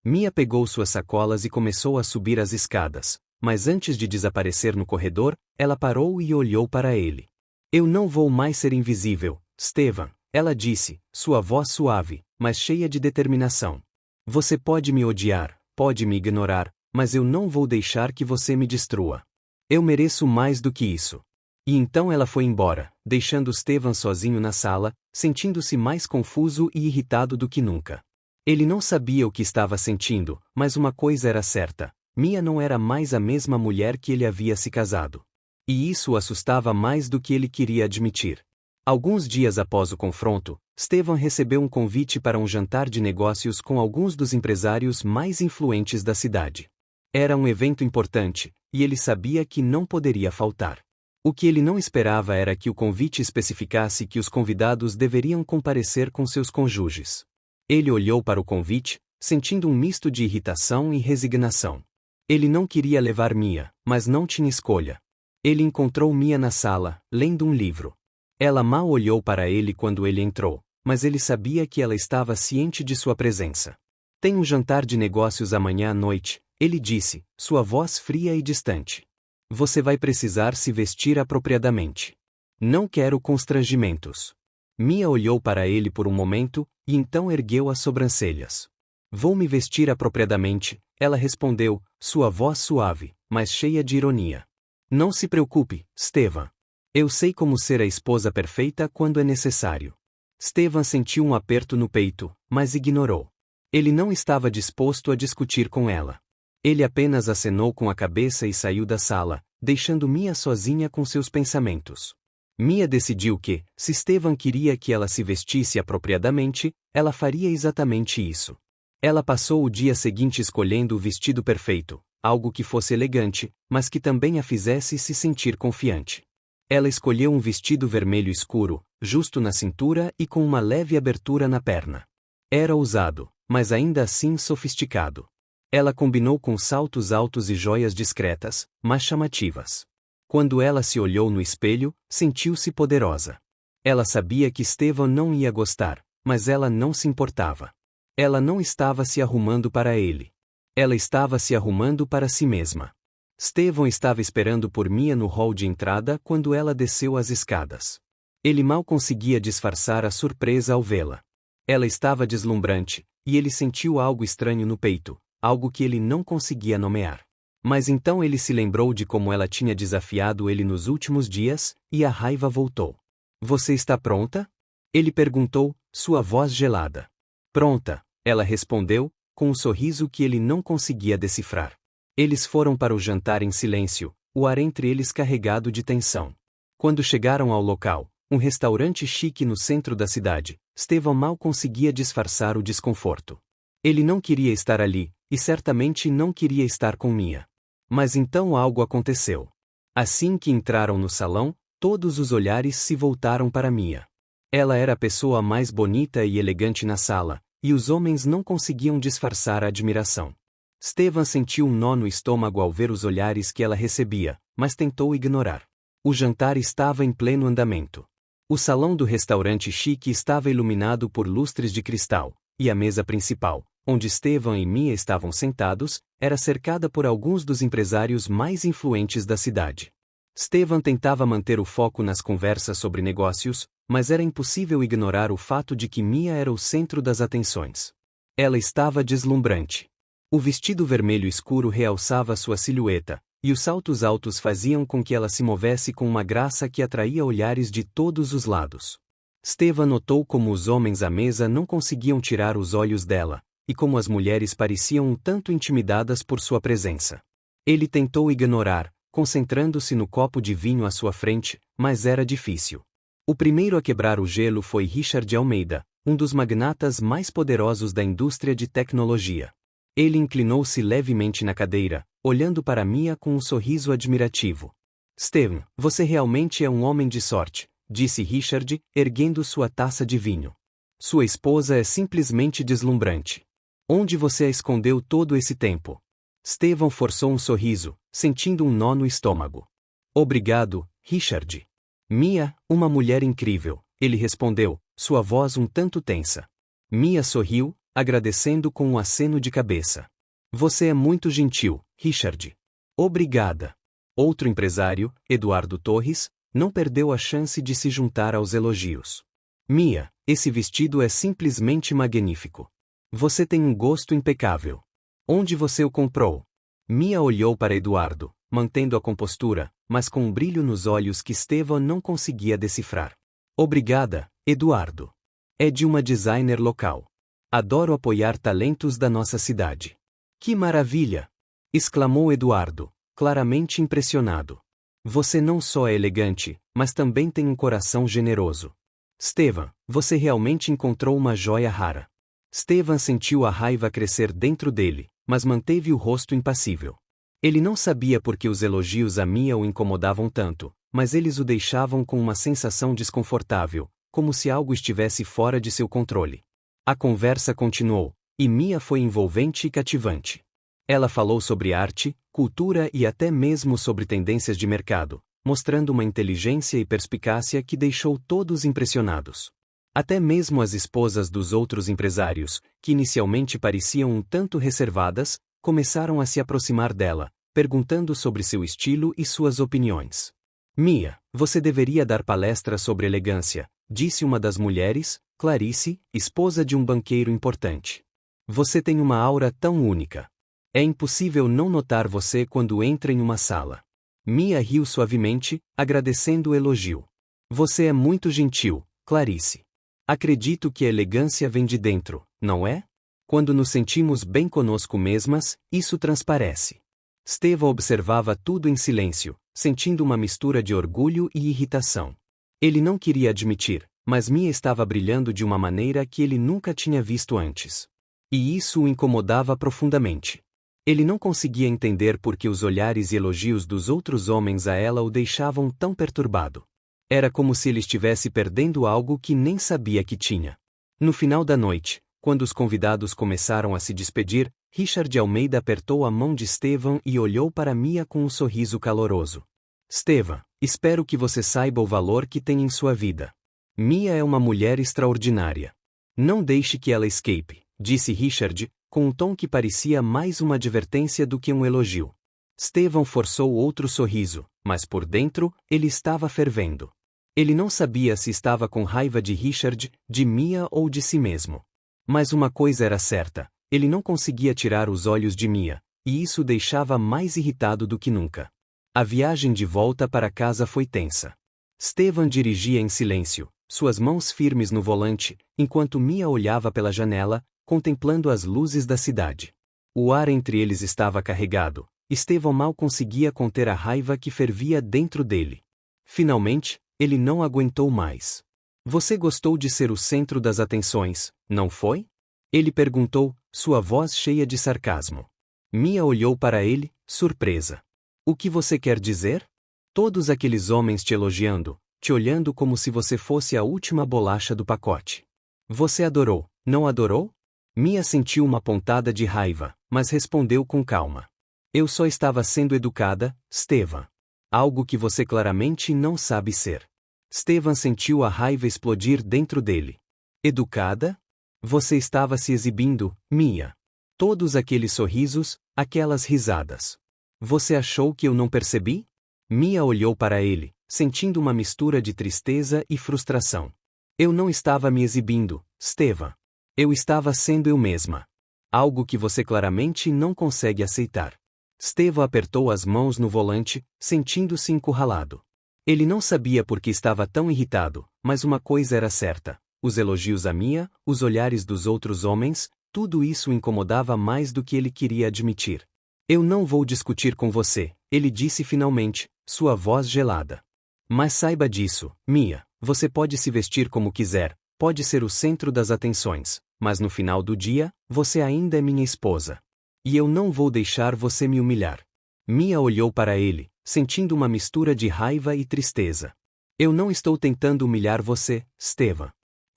Mia pegou suas sacolas e começou a subir as escadas, mas antes de desaparecer no corredor, ela parou e olhou para ele. Eu não vou mais ser invisível, Stevan, ela disse, sua voz suave, mas cheia de determinação. Você pode me odiar, pode me ignorar, mas eu não vou deixar que você me destrua. Eu mereço mais do que isso. E então ela foi embora, deixando Stevan sozinho na sala, sentindo-se mais confuso e irritado do que nunca. Ele não sabia o que estava sentindo, mas uma coisa era certa: Mia não era mais a mesma mulher que ele havia se casado. E isso o assustava mais do que ele queria admitir. Alguns dias após o confronto, Stevan recebeu um convite para um jantar de negócios com alguns dos empresários mais influentes da cidade. Era um evento importante, e ele sabia que não poderia faltar. O que ele não esperava era que o convite especificasse que os convidados deveriam comparecer com seus cônjuges. Ele olhou para o convite, sentindo um misto de irritação e resignação. Ele não queria levar Mia, mas não tinha escolha. Ele encontrou Mia na sala, lendo um livro. Ela mal olhou para ele quando ele entrou, mas ele sabia que ela estava ciente de sua presença. Tem um jantar de negócios amanhã à noite, ele disse, sua voz fria e distante. Você vai precisar se vestir apropriadamente. Não quero constrangimentos. Mia olhou para ele por um momento, e então ergueu as sobrancelhas. Vou me vestir apropriadamente, ela respondeu, sua voz suave, mas cheia de ironia. Não se preocupe, Stevan. Eu sei como ser a esposa perfeita quando é necessário. Stevan sentiu um aperto no peito, mas ignorou. Ele não estava disposto a discutir com ela. Ele apenas acenou com a cabeça e saiu da sala, deixando Mia sozinha com seus pensamentos. Mia decidiu que, se Stevan queria que ela se vestisse apropriadamente, ela faria exatamente isso. Ela passou o dia seguinte escolhendo o vestido perfeito, algo que fosse elegante, mas que também a fizesse se sentir confiante. Ela escolheu um vestido vermelho escuro, justo na cintura e com uma leve abertura na perna. Era ousado, mas ainda assim sofisticado. Ela combinou com saltos altos e joias discretas, mas chamativas. Quando ela se olhou no espelho, sentiu-se poderosa. Ela sabia que Stevan não ia gostar, mas ela não se importava. Ela não estava se arrumando para ele. Ela estava se arrumando para si mesma. Stevan estava esperando por Mia no hall de entrada quando ela desceu as escadas. Ele mal conseguia disfarçar a surpresa ao vê-la. Ela estava deslumbrante, e ele sentiu algo estranho no peito, algo que ele não conseguia nomear. Mas então ele se lembrou de como ela tinha desafiado ele nos últimos dias, e a raiva voltou. Você está pronta? Ele perguntou, sua voz gelada. Pronta, ela respondeu, com um sorriso que ele não conseguia decifrar. Eles foram para o jantar em silêncio, o ar entre eles carregado de tensão. Quando chegaram ao local, um restaurante chique no centro da cidade, Stevan mal conseguia disfarçar o desconforto. Ele não queria estar ali, e certamente não queria estar com Mia. Mas então algo aconteceu. Assim que entraram no salão, todos os olhares se voltaram para Mia. Ela era a pessoa mais bonita e elegante na sala, e os homens não conseguiam disfarçar a admiração. Stevan sentiu um nó no estômago ao ver os olhares que ela recebia, mas tentou ignorar. O jantar estava em pleno andamento. O salão do restaurante chique estava iluminado por lustres de cristal, e a mesa principal, onde Stevan e Mia estavam sentados, era cercada por alguns dos empresários mais influentes da cidade. Stevan tentava manter o foco nas conversas sobre negócios, mas era impossível ignorar o fato de que Mia era o centro das atenções. Ela estava deslumbrante. O vestido vermelho escuro realçava sua silhueta, e os saltos altos faziam com que ela se movesse com uma graça que atraía olhares de todos os lados. Stevan notou como os homens à mesa não conseguiam tirar os olhos dela, e como as mulheres pareciam um tanto intimidadas por sua presença. Ele tentou ignorar, concentrando-se no copo de vinho à sua frente, mas era difícil. O primeiro a quebrar o gelo foi Richard Almeida, um dos magnatas mais poderosos da indústria de tecnologia. Ele inclinou-se levemente na cadeira, olhando para Mia com um sorriso admirativo. Stevan, você realmente é um homem de sorte, disse Richard, erguendo sua taça de vinho. Sua esposa é simplesmente deslumbrante. Onde você a escondeu todo esse tempo? Stevan forçou um sorriso, sentindo um nó no estômago. Obrigado, Richard. Mia, uma mulher incrível, ele respondeu, sua voz um tanto tensa. Mia sorriu, agradecendo com um aceno de cabeça. Você é muito gentil, Richard. Obrigada. Outro empresário, Eduardo Torres, não perdeu a chance de se juntar aos elogios. Mia, esse vestido é simplesmente magnífico. Você tem um gosto impecável. Onde você o comprou? Mia olhou para Eduardo, mantendo a compostura, mas com um brilho nos olhos que Stevan não conseguia decifrar. Obrigada, Eduardo. É de uma designer local. Adoro apoiar talentos da nossa cidade. Que maravilha! Exclamou Eduardo, claramente impressionado. Você não só é elegante, mas também tem um coração generoso. Stevan, você realmente encontrou uma joia rara. Stevan sentiu a raiva crescer dentro dele, mas manteve o rosto impassível. Ele não sabia por que os elogios a Mia o incomodavam tanto, mas eles o deixavam com uma sensação desconfortável, como se algo estivesse fora de seu controle. A conversa continuou, e Mia foi envolvente e cativante. Ela falou sobre arte, cultura e até mesmo sobre tendências de mercado, mostrando uma inteligência e perspicácia que deixou todos impressionados. Até mesmo as esposas dos outros empresários, que inicialmente pareciam um tanto reservadas, começaram a se aproximar dela, perguntando sobre seu estilo e suas opiniões. Mia, você deveria dar palestra sobre elegância, disse uma das mulheres, Clarice, esposa de um banqueiro importante. Você tem uma aura tão única. É impossível não notar você quando entra em uma sala. Mia riu suavemente, agradecendo o elogio. Você é muito gentil, Clarice. Acredito que a elegância vem de dentro, não é? Quando nos sentimos bem conosco mesmas, isso transparece. Stevan observava tudo em silêncio, sentindo uma mistura de orgulho e irritação. Ele não queria admitir, mas Mia estava brilhando de uma maneira que ele nunca tinha visto antes. E isso o incomodava profundamente. Ele não conseguia entender por que os olhares e elogios dos outros homens a ela o deixavam tão perturbado. Era como se ele estivesse perdendo algo que nem sabia que tinha. No final da noite, quando os convidados começaram a se despedir, Richard Almeida apertou a mão de Stevan e olhou para Mia com um sorriso caloroso. Stevan, espero que você saiba o valor que tem em sua vida. Mia é uma mulher extraordinária. Não deixe que ela escape, disse Richard, com um tom que parecia mais uma advertência do que um elogio. Stevan forçou outro sorriso, mas por dentro, ele estava fervendo. Ele não sabia se estava com raiva de Richard, de Mia ou de si mesmo. Mas uma coisa era certa, ele não conseguia tirar os olhos de Mia, e isso o deixava mais irritado do que nunca. A viagem de volta para casa foi tensa. Stevan dirigia em silêncio, suas mãos firmes no volante, enquanto Mia olhava pela janela, contemplando as luzes da cidade. O ar entre eles estava carregado. Stevan mal conseguia conter a raiva que fervia dentro dele. Finalmente, ele não aguentou mais. Você gostou de ser o centro das atenções, não foi? Ele perguntou, sua voz cheia de sarcasmo. Mia olhou para ele, surpresa. O que você quer dizer? Todos aqueles homens te elogiando, te olhando como se você fosse a última bolacha do pacote. Você adorou, não adorou? Mia sentiu uma pontada de raiva, mas respondeu com calma. Eu só estava sendo educada, Stevan. Algo que você claramente não sabe ser. Stevan sentiu a raiva explodir dentro dele. Educada? Você estava se exibindo, Mia. Todos aqueles sorrisos, aquelas risadas. Você achou que eu não percebi? Mia olhou para ele, sentindo uma mistura de tristeza e frustração. Eu não estava me exibindo, Stevan. Eu estava sendo eu mesma. Algo que você claramente não consegue aceitar. Stevan apertou as mãos no volante, sentindo-se encurralado. Ele não sabia por que estava tão irritado, mas uma coisa era certa. Os elogios a Mia, os olhares dos outros homens, tudo isso o incomodava mais do que ele queria admitir. Eu não vou discutir com você, ele disse finalmente, sua voz gelada. Mas saiba disso, Mia, você pode se vestir como quiser, pode ser o centro das atenções, mas no final do dia, você ainda é minha esposa. E eu não vou deixar você me humilhar. Mia olhou para ele, sentindo uma mistura de raiva e tristeza. Eu não estou tentando humilhar você, Stevan.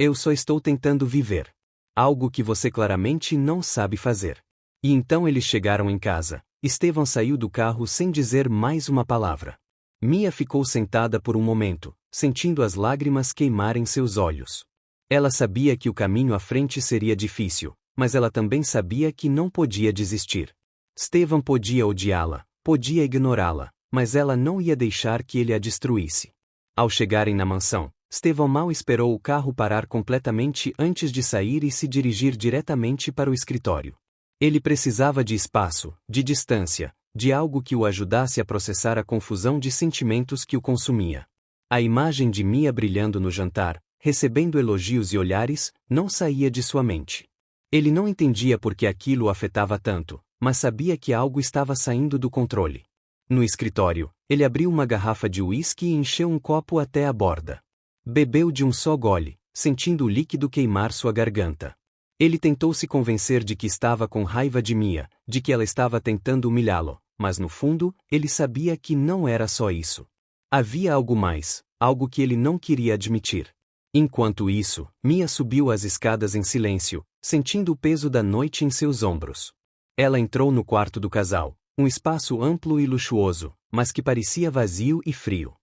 Eu só estou tentando viver. Algo que você claramente não sabe fazer. E então eles chegaram em casa. Estevão saiu do carro sem dizer mais uma palavra. Mia ficou sentada por um momento, sentindo as lágrimas queimarem seus olhos. Ela sabia que o caminho à frente seria difícil, mas ela também sabia que não podia desistir. Estevão podia odiá-la, podia ignorá-la, mas ela não ia deixar que ele a destruísse. Ao chegarem na mansão, Estevão mal esperou o carro parar completamente antes de sair e se dirigir diretamente para o escritório. Ele precisava de espaço, de distância, de algo que o ajudasse a processar a confusão de sentimentos que o consumia. A imagem de Mia brilhando no jantar, recebendo elogios e olhares, não saía de sua mente. Ele não entendia por que aquilo o afetava tanto, mas sabia que algo estava saindo do controle. No escritório, ele abriu uma garrafa de uísque e encheu um copo até a borda. Bebeu de um só gole, sentindo o líquido queimar sua garganta. Ele tentou se convencer de que estava com raiva de Mia, de que ela estava tentando humilhá-lo, mas no fundo, ele sabia que não era só isso. Havia algo mais, algo que ele não queria admitir. Enquanto isso, Mia subiu as escadas em silêncio, sentindo o peso da noite em seus ombros. Ela entrou no quarto do casal, um espaço amplo e luxuoso, mas que parecia vazio e frio.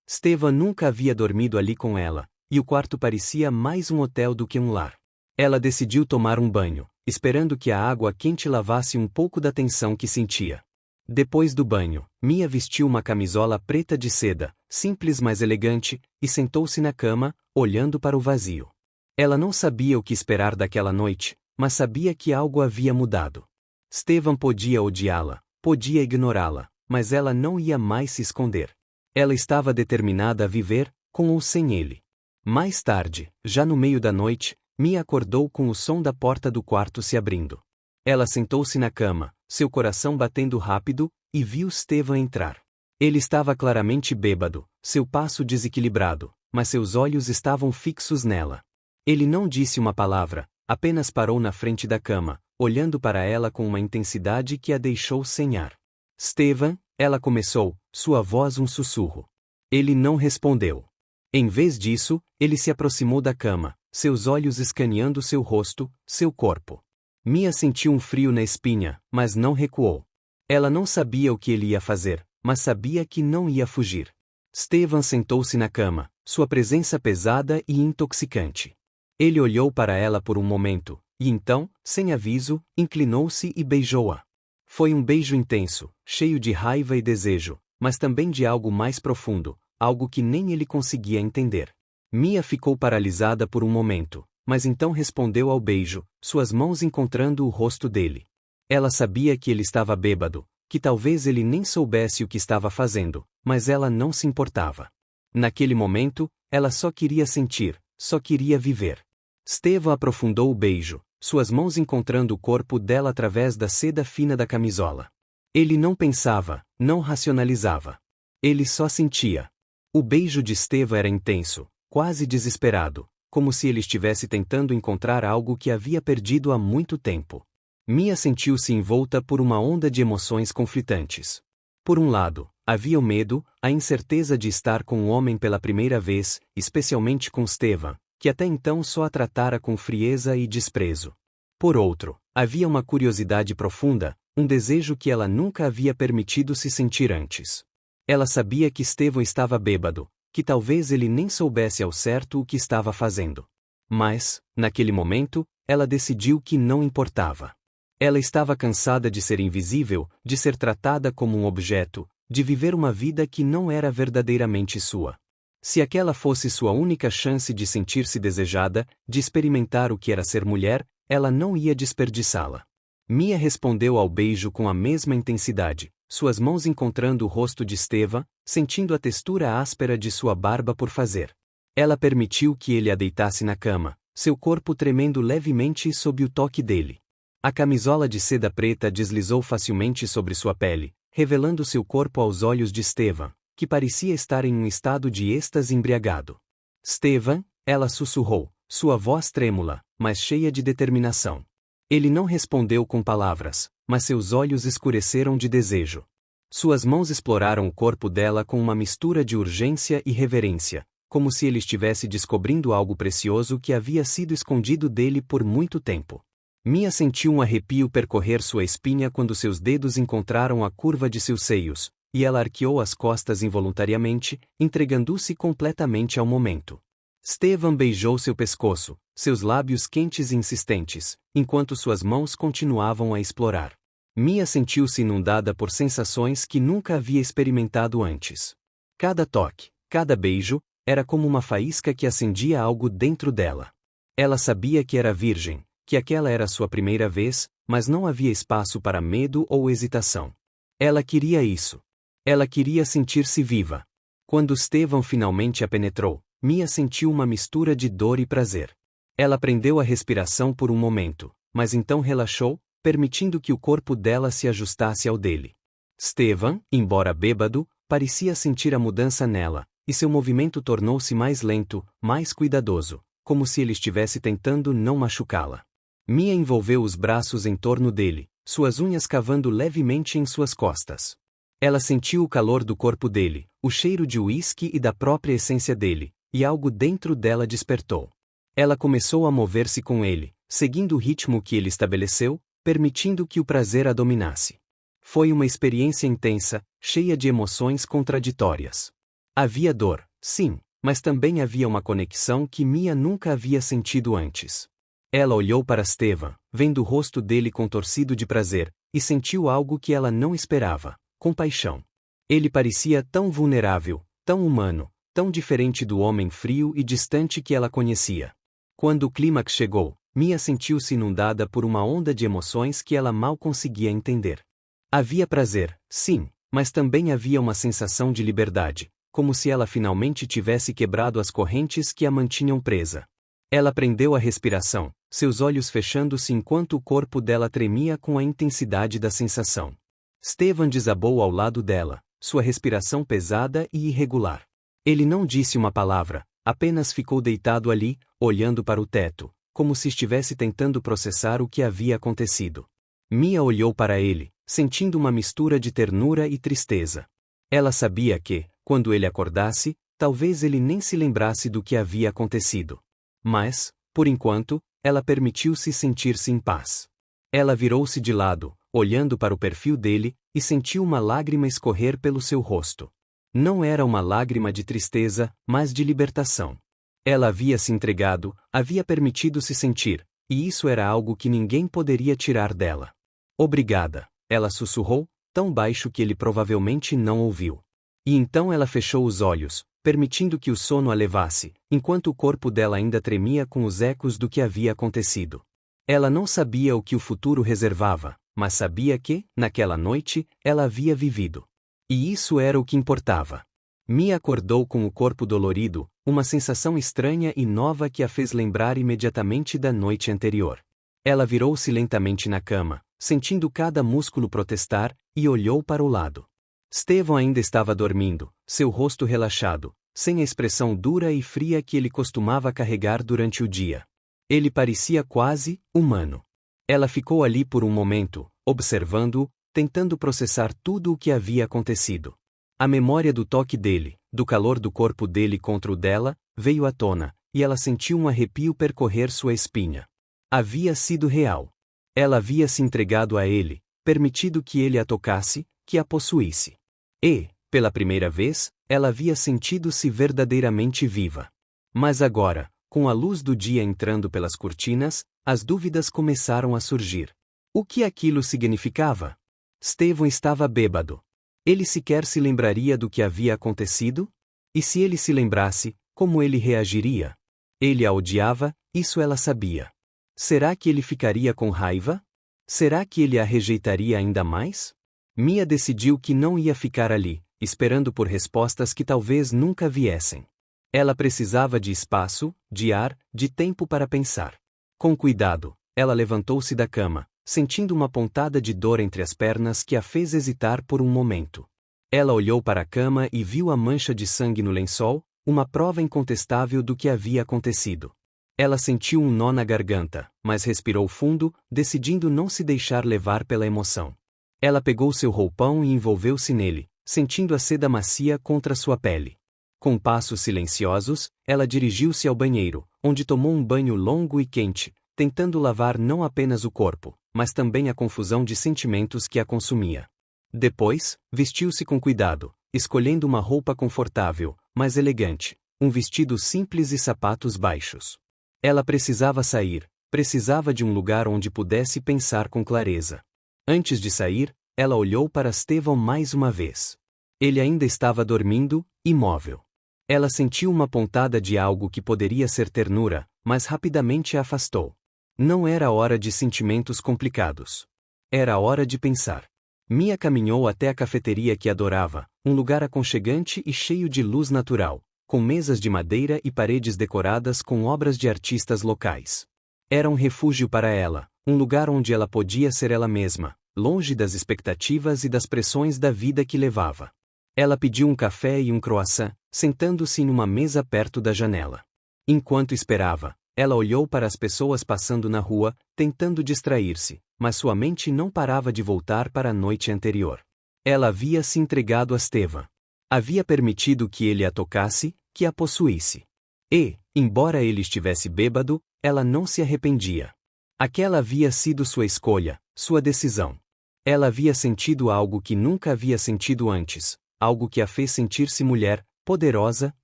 Estevão nunca havia dormido ali com ela, e o quarto parecia mais um hotel do que um lar. Ela decidiu tomar um banho, esperando que a água quente lavasse um pouco da tensão que sentia. Depois do banho, Mia vestiu uma camisola preta de seda, simples mas elegante, e sentou-se na cama, olhando para o vazio. Ela não sabia o que esperar daquela noite, mas sabia que algo havia mudado. Estevão podia odiá-la, podia ignorá-la, mas ela não ia mais se esconder. Ela estava determinada a viver, com ou sem ele. Mais tarde, já no meio da noite, Mia acordou com o som da porta do quarto se abrindo. Ela sentou-se na cama, seu coração batendo rápido, e viu Estevão entrar. Ele estava claramente bêbado, seu passo desequilibrado, mas seus olhos estavam fixos nela. Ele não disse uma palavra, apenas parou na frente da cama, olhando para ela com uma intensidade que a deixou sem ar. Estevão, ela começou, sua voz um sussurro. Ele não respondeu. Em vez disso, ele se aproximou da cama, seus olhos escaneando seu rosto, seu corpo. Mia sentiu um frio na espinha, mas não recuou. Ela não sabia o que ele ia fazer, mas sabia que não ia fugir. Estevão sentou-se na cama, sua presença pesada e intoxicante. Ele olhou para ela por um momento, e então, sem aviso, inclinou-se e beijou-a. Foi um beijo intenso, cheio de raiva e desejo, mas também de algo mais profundo, algo que nem ele conseguia entender. Mia ficou paralisada por um momento, mas então respondeu ao beijo, suas mãos encontrando o rosto dele. Ela sabia que ele estava bêbado, que talvez ele nem soubesse o que estava fazendo, mas ela não se importava. Naquele momento, ela só queria sentir, só queria viver. Estevão aprofundou o beijo, suas mãos encontrando o corpo dela através da seda fina da camisola. Ele não pensava, não racionalizava. Ele só sentia. O beijo de Estevão era intenso, quase desesperado, como se ele estivesse tentando encontrar algo que havia perdido há muito tempo. Mia sentiu-se envolta por uma onda de emoções conflitantes. Por um lado, havia o medo, a incerteza de estar com um homem pela primeira vez, especialmente com Estevão, que até então só a tratara com frieza e desprezo. Por outro, havia uma curiosidade profunda, um desejo que ela nunca havia permitido se sentir antes. Ela sabia que Estevão estava bêbado, que talvez ele nem soubesse ao certo o que estava fazendo. Mas, naquele momento, ela decidiu que não importava. Ela estava cansada de ser invisível, de ser tratada como um objeto, de viver uma vida que não era verdadeiramente sua. Se aquela fosse sua única chance de sentir-se desejada, de experimentar o que era ser mulher, ela não ia desperdiçá-la. Mia respondeu ao beijo com a mesma intensidade, suas mãos encontrando o rosto de Estevão, sentindo a textura áspera de sua barba por fazer. Ela permitiu que ele a deitasse na cama, seu corpo tremendo levemente sob o toque dele. A camisola de seda preta deslizou facilmente sobre sua pele, revelando seu corpo aos olhos de Estevão, que parecia estar em um estado de êxtase embriagado. Estevão, ela sussurrou, sua voz trêmula, mas cheia de determinação. Ele não respondeu com palavras, mas seus olhos escureceram de desejo. Suas mãos exploraram o corpo dela com uma mistura de urgência e reverência, como se ele estivesse descobrindo algo precioso que havia sido escondido dele por muito tempo. Mia sentiu um arrepio percorrer sua espinha quando seus dedos encontraram a curva de seus seios, e ela arqueou as costas involuntariamente, entregando-se completamente ao momento. Stevan beijou seu pescoço, seus lábios quentes e insistentes, enquanto suas mãos continuavam a explorar. Mia sentiu-se inundada por sensações que nunca havia experimentado antes. Cada toque, cada beijo, era como uma faísca que acendia algo dentro dela. Ela sabia que era virgem, que aquela era sua primeira vez, mas não havia espaço para medo ou hesitação. Ela queria isso. Ela queria sentir-se viva. Quando Stevan finalmente a penetrou, Mia sentiu uma mistura de dor e prazer. Ela prendeu a respiração por um momento, mas então relaxou, permitindo que o corpo dela se ajustasse ao dele. Stevan, embora bêbado, parecia sentir a mudança nela, e seu movimento tornou-se mais lento, mais cuidadoso, como se ele estivesse tentando não machucá-la. Mia envolveu os braços em torno dele, suas unhas cavando levemente em suas costas. Ela sentiu o calor do corpo dele, o cheiro de uísque e da própria essência dele, e algo dentro dela despertou. Ela começou a mover-se com ele, seguindo o ritmo que ele estabeleceu, permitindo que o prazer a dominasse. Foi uma experiência intensa, cheia de emoções contraditórias. Havia dor, sim, mas também havia uma conexão que Mia nunca havia sentido antes. Ela olhou para Stevan, vendo o rosto dele contorcido de prazer, e sentiu algo que ela não esperava: compaixão. Ele parecia tão vulnerável, tão humano, tão diferente do homem frio e distante que ela conhecia. Quando o clímax chegou, Mia sentiu-se inundada por uma onda de emoções que ela mal conseguia entender. Havia prazer, sim, mas também havia uma sensação de liberdade, como se ela finalmente tivesse quebrado as correntes que a mantinham presa. Ela prendeu a respiração, seus olhos fechando-se enquanto o corpo dela tremia com a intensidade da sensação. Stevan desabou ao lado dela, sua respiração pesada e irregular. Ele não disse uma palavra, apenas ficou deitado ali, olhando para o teto, como se estivesse tentando processar o que havia acontecido. Mia olhou para ele, sentindo uma mistura de ternura e tristeza. Ela sabia que, quando ele acordasse, talvez ele nem se lembrasse do que havia acontecido. Mas, por enquanto, ela permitiu-se sentir-se em paz. Ela virou-se de lado, olhando para o perfil dele, e sentiu uma lágrima escorrer pelo seu rosto. Não era uma lágrima de tristeza, mas de libertação. Ela havia se entregado, havia permitido se sentir, e isso era algo que ninguém poderia tirar dela. Obrigada, ela sussurrou, tão baixo que ele provavelmente não ouviu. E então ela fechou os olhos, permitindo que o sono a levasse, enquanto o corpo dela ainda tremia com os ecos do que havia acontecido. Ela não sabia o que o futuro reservava, mas sabia que, naquela noite, ela havia vivido. E isso era o que importava. Mia acordou com o corpo dolorido, uma sensação estranha e nova que a fez lembrar imediatamente da noite anterior. Ela virou-se lentamente na cama, sentindo cada músculo protestar, e olhou para o lado. Stevan ainda estava dormindo, seu rosto relaxado, sem a expressão dura e fria que ele costumava carregar durante o dia. Ele parecia quase humano. Ela ficou ali por um momento, observando-o, tentando processar tudo o que havia acontecido. A memória do toque dele, do calor do corpo dele contra o dela, veio à tona, e ela sentiu um arrepio percorrer sua espinha. Havia sido real. Ela havia se entregado a ele, permitido que ele a tocasse, que a possuísse. E, pela primeira vez, ela havia sentido-se verdadeiramente viva. Mas agora, com a luz do dia entrando pelas cortinas, as dúvidas começaram a surgir. O que aquilo significava? Stevan estava bêbado. Ele sequer se lembraria do que havia acontecido? E se ele se lembrasse, como ele reagiria? Ele a odiava, isso ela sabia. Será que ele ficaria com raiva? Será que ele a rejeitaria ainda mais? Mia decidiu que não ia ficar ali, esperando por respostas que talvez nunca viessem. Ela precisava de espaço, de ar, de tempo para pensar. Com cuidado, ela levantou-se da cama, sentindo uma pontada de dor entre as pernas que a fez hesitar por um momento. Ela olhou para a cama e viu a mancha de sangue no lençol, uma prova incontestável do que havia acontecido. Ela sentiu um nó na garganta, mas respirou fundo, decidindo não se deixar levar pela emoção. Ela pegou seu roupão e envolveu-se nele, sentindo a seda macia contra sua pele. Com passos silenciosos, ela dirigiu-se ao banheiro, onde tomou um banho longo e quente, tentando lavar não apenas o corpo, mas também a confusão de sentimentos que a consumia. Depois, vestiu-se com cuidado, escolhendo uma roupa confortável, mas elegante, um vestido simples e sapatos baixos. Ela precisava sair, precisava de um lugar onde pudesse pensar com clareza. Antes de sair, ela olhou para Stefan mais uma vez. Ele ainda estava dormindo, imóvel. Ela sentiu uma pontada de algo que poderia ser ternura, mas rapidamente a afastou. Não era hora de sentimentos complicados. Era hora de pensar. Mia caminhou até a cafeteria que adorava, um lugar aconchegante e cheio de luz natural, com mesas de madeira e paredes decoradas com obras de artistas locais. Era um refúgio para ela, um lugar onde ela podia ser ela mesma, longe das expectativas e das pressões da vida que levava. Ela pediu um café e um croissant, sentando-se em uma mesa perto da janela. Enquanto esperava, ela olhou para as pessoas passando na rua, tentando distrair-se, mas sua mente não parava de voltar para a noite anterior. Ela havia se entregado a Stefan. Havia permitido que ele a tocasse, que a possuísse. E, embora ele estivesse bêbado, ela não se arrependia. Aquela havia sido sua escolha, sua decisão. Ela havia sentido algo que nunca havia sentido antes, algo que a fez sentir-se mulher, poderosa,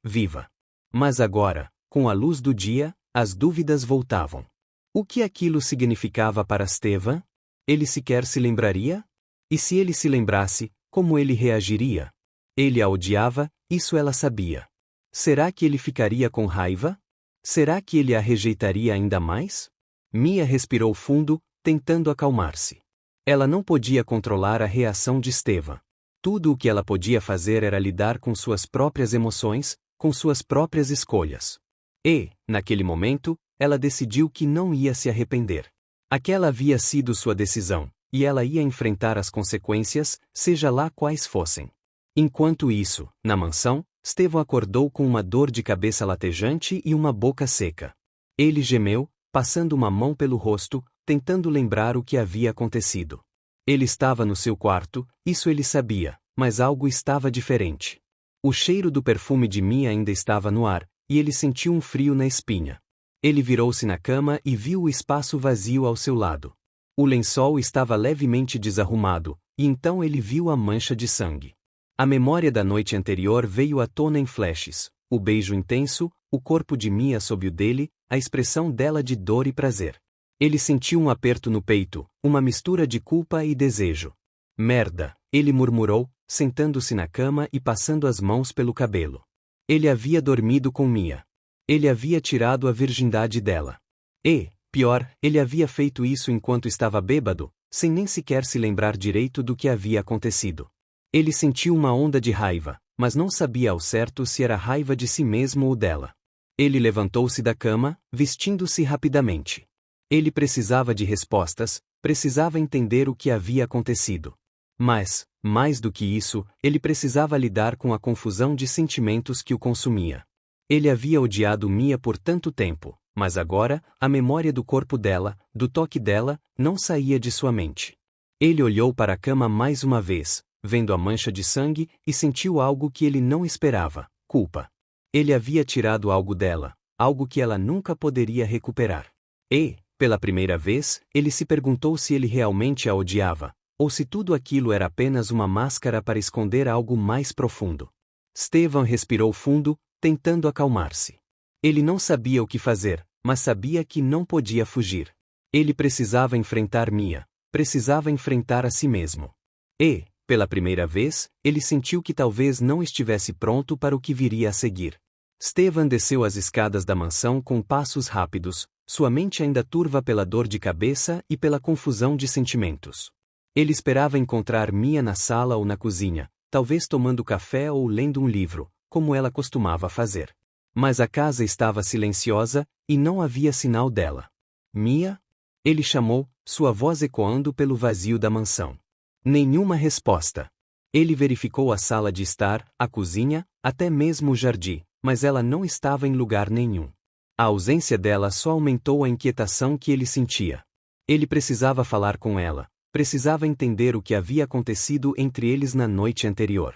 viva. Mas agora, com a luz do dia, as dúvidas voltavam. O que aquilo significava para Stefan? Ele sequer se lembraria? E se ele se lembrasse, como ele reagiria? Ele a odiava, isso ela sabia. Será que ele ficaria com raiva? Será que ele a rejeitaria ainda mais? Mia respirou fundo, tentando acalmar-se. Ela não podia controlar a reação de Stefan. Tudo o que ela podia fazer era lidar com suas próprias emoções, com suas próprias escolhas. E, naquele momento, ela decidiu que não ia se arrepender. Aquela havia sido sua decisão, e ela ia enfrentar as consequências, seja lá quais fossem. Enquanto isso, na mansão, Stefan acordou com uma dor de cabeça latejante e uma boca seca. Ele gemeu, passando uma mão pelo rosto, tentando lembrar o que havia acontecido. Ele estava no seu quarto, isso ele sabia, mas algo estava diferente. O cheiro do perfume de Mia ainda estava no ar, e ele sentiu um frio na espinha. Ele virou-se na cama e viu o espaço vazio ao seu lado. O lençol estava levemente desarrumado, e então ele viu a mancha de sangue. A memória da noite anterior veio à tona em flashes, o beijo intenso, o corpo de Mia sob o dele, a expressão dela de dor e prazer. Ele sentiu um aperto no peito, uma mistura de culpa e desejo. Merda, ele murmurou, sentando-se na cama e passando as mãos pelo cabelo. Ele havia dormido com Mia. Ele havia tirado a virgindade dela. E, pior, ele havia feito isso enquanto estava bêbado, sem nem sequer se lembrar direito do que havia acontecido. Ele sentiu uma onda de raiva, mas não sabia ao certo se era raiva de si mesmo ou dela. Ele levantou-se da cama, vestindo-se rapidamente. Ele precisava de respostas, precisava entender o que havia acontecido. Mas, mais do que isso, ele precisava lidar com a confusão de sentimentos que o consumia. Ele havia odiado Mia por tanto tempo, mas agora, a memória do corpo dela, do toque dela, não saía de sua mente. Ele olhou para a cama mais uma vez, vendo a mancha de sangue, e sentiu algo que ele não esperava: culpa. Ele havia tirado algo dela, algo que ela nunca poderia recuperar. E, pela primeira vez, ele se perguntou se ele realmente a odiava, ou se tudo aquilo era apenas uma máscara para esconder algo mais profundo. Stefan respirou fundo, tentando acalmar-se. Ele não sabia o que fazer, mas sabia que não podia fugir. Ele precisava enfrentar Mia, precisava enfrentar a si mesmo. E, pela primeira vez, ele sentiu que talvez não estivesse pronto para o que viria a seguir. Stefan desceu as escadas da mansão com passos rápidos, sua mente ainda turva pela dor de cabeça e pela confusão de sentimentos. Ele esperava encontrar Mia na sala ou na cozinha, talvez tomando café ou lendo um livro, como ela costumava fazer. Mas a casa estava silenciosa, e não havia sinal dela. Mia? Ele chamou, sua voz ecoando pelo vazio da mansão. Nenhuma resposta. Ele verificou a sala de estar, a cozinha, até mesmo o jardim, mas ela não estava em lugar nenhum. A ausência dela só aumentou a inquietação que ele sentia. Ele precisava falar com ela, precisava entender o que havia acontecido entre eles na noite anterior.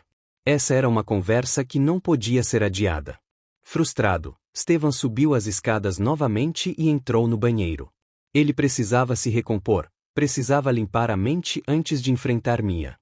Essa era uma conversa que não podia ser adiada. Frustrado, Stevan subiu as escadas novamente e entrou no banheiro. Ele precisava se recompor, precisava limpar a mente antes de enfrentar Mia.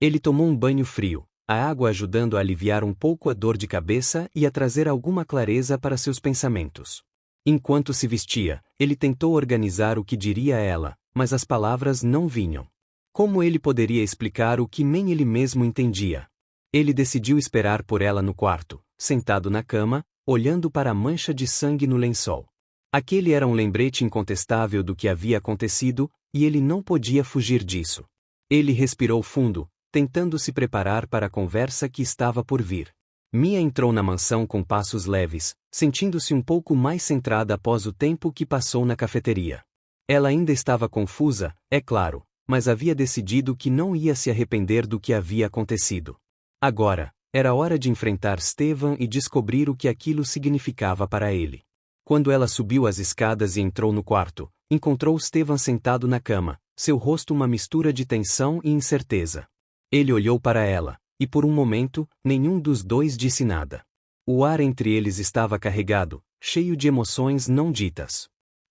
Ele tomou um banho frio, a água ajudando a aliviar um pouco a dor de cabeça e a trazer alguma clareza para seus pensamentos. Enquanto se vestia, ele tentou organizar o que diria a ela, mas as palavras não vinham. Como ele poderia explicar o que nem ele mesmo entendia? Ele decidiu esperar por ela no quarto, sentado na cama, olhando para a mancha de sangue no lençol. Aquele era um lembrete incontestável do que havia acontecido, e ele não podia fugir disso. Ele respirou fundo, tentando se preparar para a conversa que estava por vir. Mia entrou na mansão com passos leves, sentindo-se um pouco mais centrada após o tempo que passou na cafeteria. Ela ainda estava confusa, é claro, mas havia decidido que não ia se arrepender do que havia acontecido. Agora, era hora de enfrentar Stevan e descobrir o que aquilo significava para ele. Quando ela subiu as escadas e entrou no quarto, encontrou Stevan sentado na cama, seu rosto uma mistura de tensão e incerteza. Ele olhou para ela, e por um momento, nenhum dos dois disse nada. O ar entre eles estava carregado, cheio de emoções não ditas.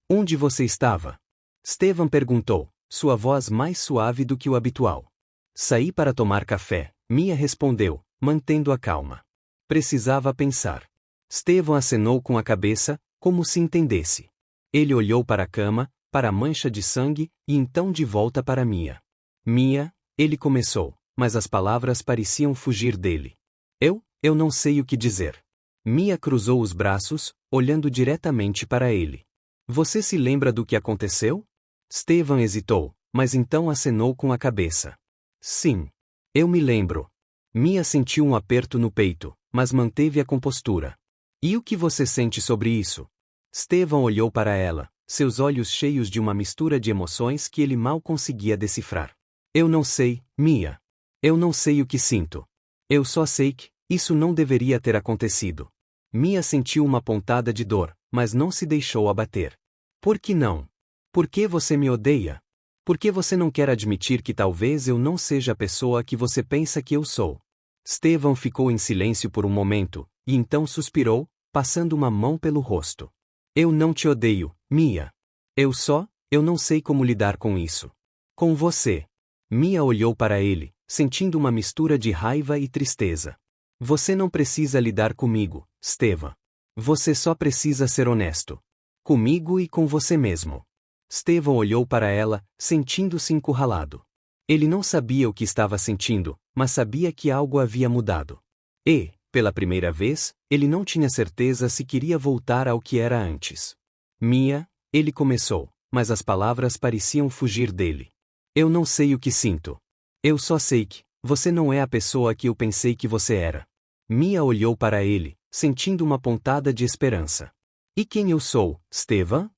Onde você estava? Stevan perguntou, sua voz mais suave do que o habitual. Saí para tomar café, Mia respondeu, mantendo a calma. Precisava pensar. Stevan acenou com a cabeça, como se entendesse. Ele olhou para a cama, para a mancha de sangue, e então de volta para Mia. Mia, ele começou, mas as palavras pareciam fugir dele. Eu não sei o que dizer. Mia cruzou os braços, olhando diretamente para ele. Você se lembra do que aconteceu? Stevan hesitou, mas então acenou com a cabeça. Sim. Eu me lembro. Mia sentiu um aperto no peito, mas manteve a compostura. E o que você sente sobre isso? Stevan olhou para ela, seus olhos cheios de uma mistura de emoções que ele mal conseguia decifrar. Eu não sei, Mia. Eu não sei o que sinto. Eu só sei que isso não deveria ter acontecido. Mia sentiu uma pontada de dor, mas não se deixou abater. Por que não? Por que você me odeia? Por que você não quer admitir que talvez eu não seja a pessoa que você pensa que eu sou? Stevan ficou em silêncio por um momento, e então suspirou, passando uma mão pelo rosto. Eu não te odeio, Mia. Eu não sei como lidar com isso. Com você. Mia olhou para ele, sentindo uma mistura de raiva e tristeza. Você não precisa lidar comigo, Stevan. Você só precisa ser honesto. Comigo e com você mesmo. Stevan olhou para ela, sentindo-se encurralado. Ele não sabia o que estava sentindo, mas sabia que algo havia mudado. E, pela primeira vez, ele não tinha certeza se queria voltar ao que era antes. Mia, ele começou, mas as palavras pareciam fugir dele. Eu não sei o que sinto. Eu só sei que você não é a pessoa que eu pensei que você era. Mia olhou para ele, sentindo uma pontada de esperança. E quem eu sou, Stevan?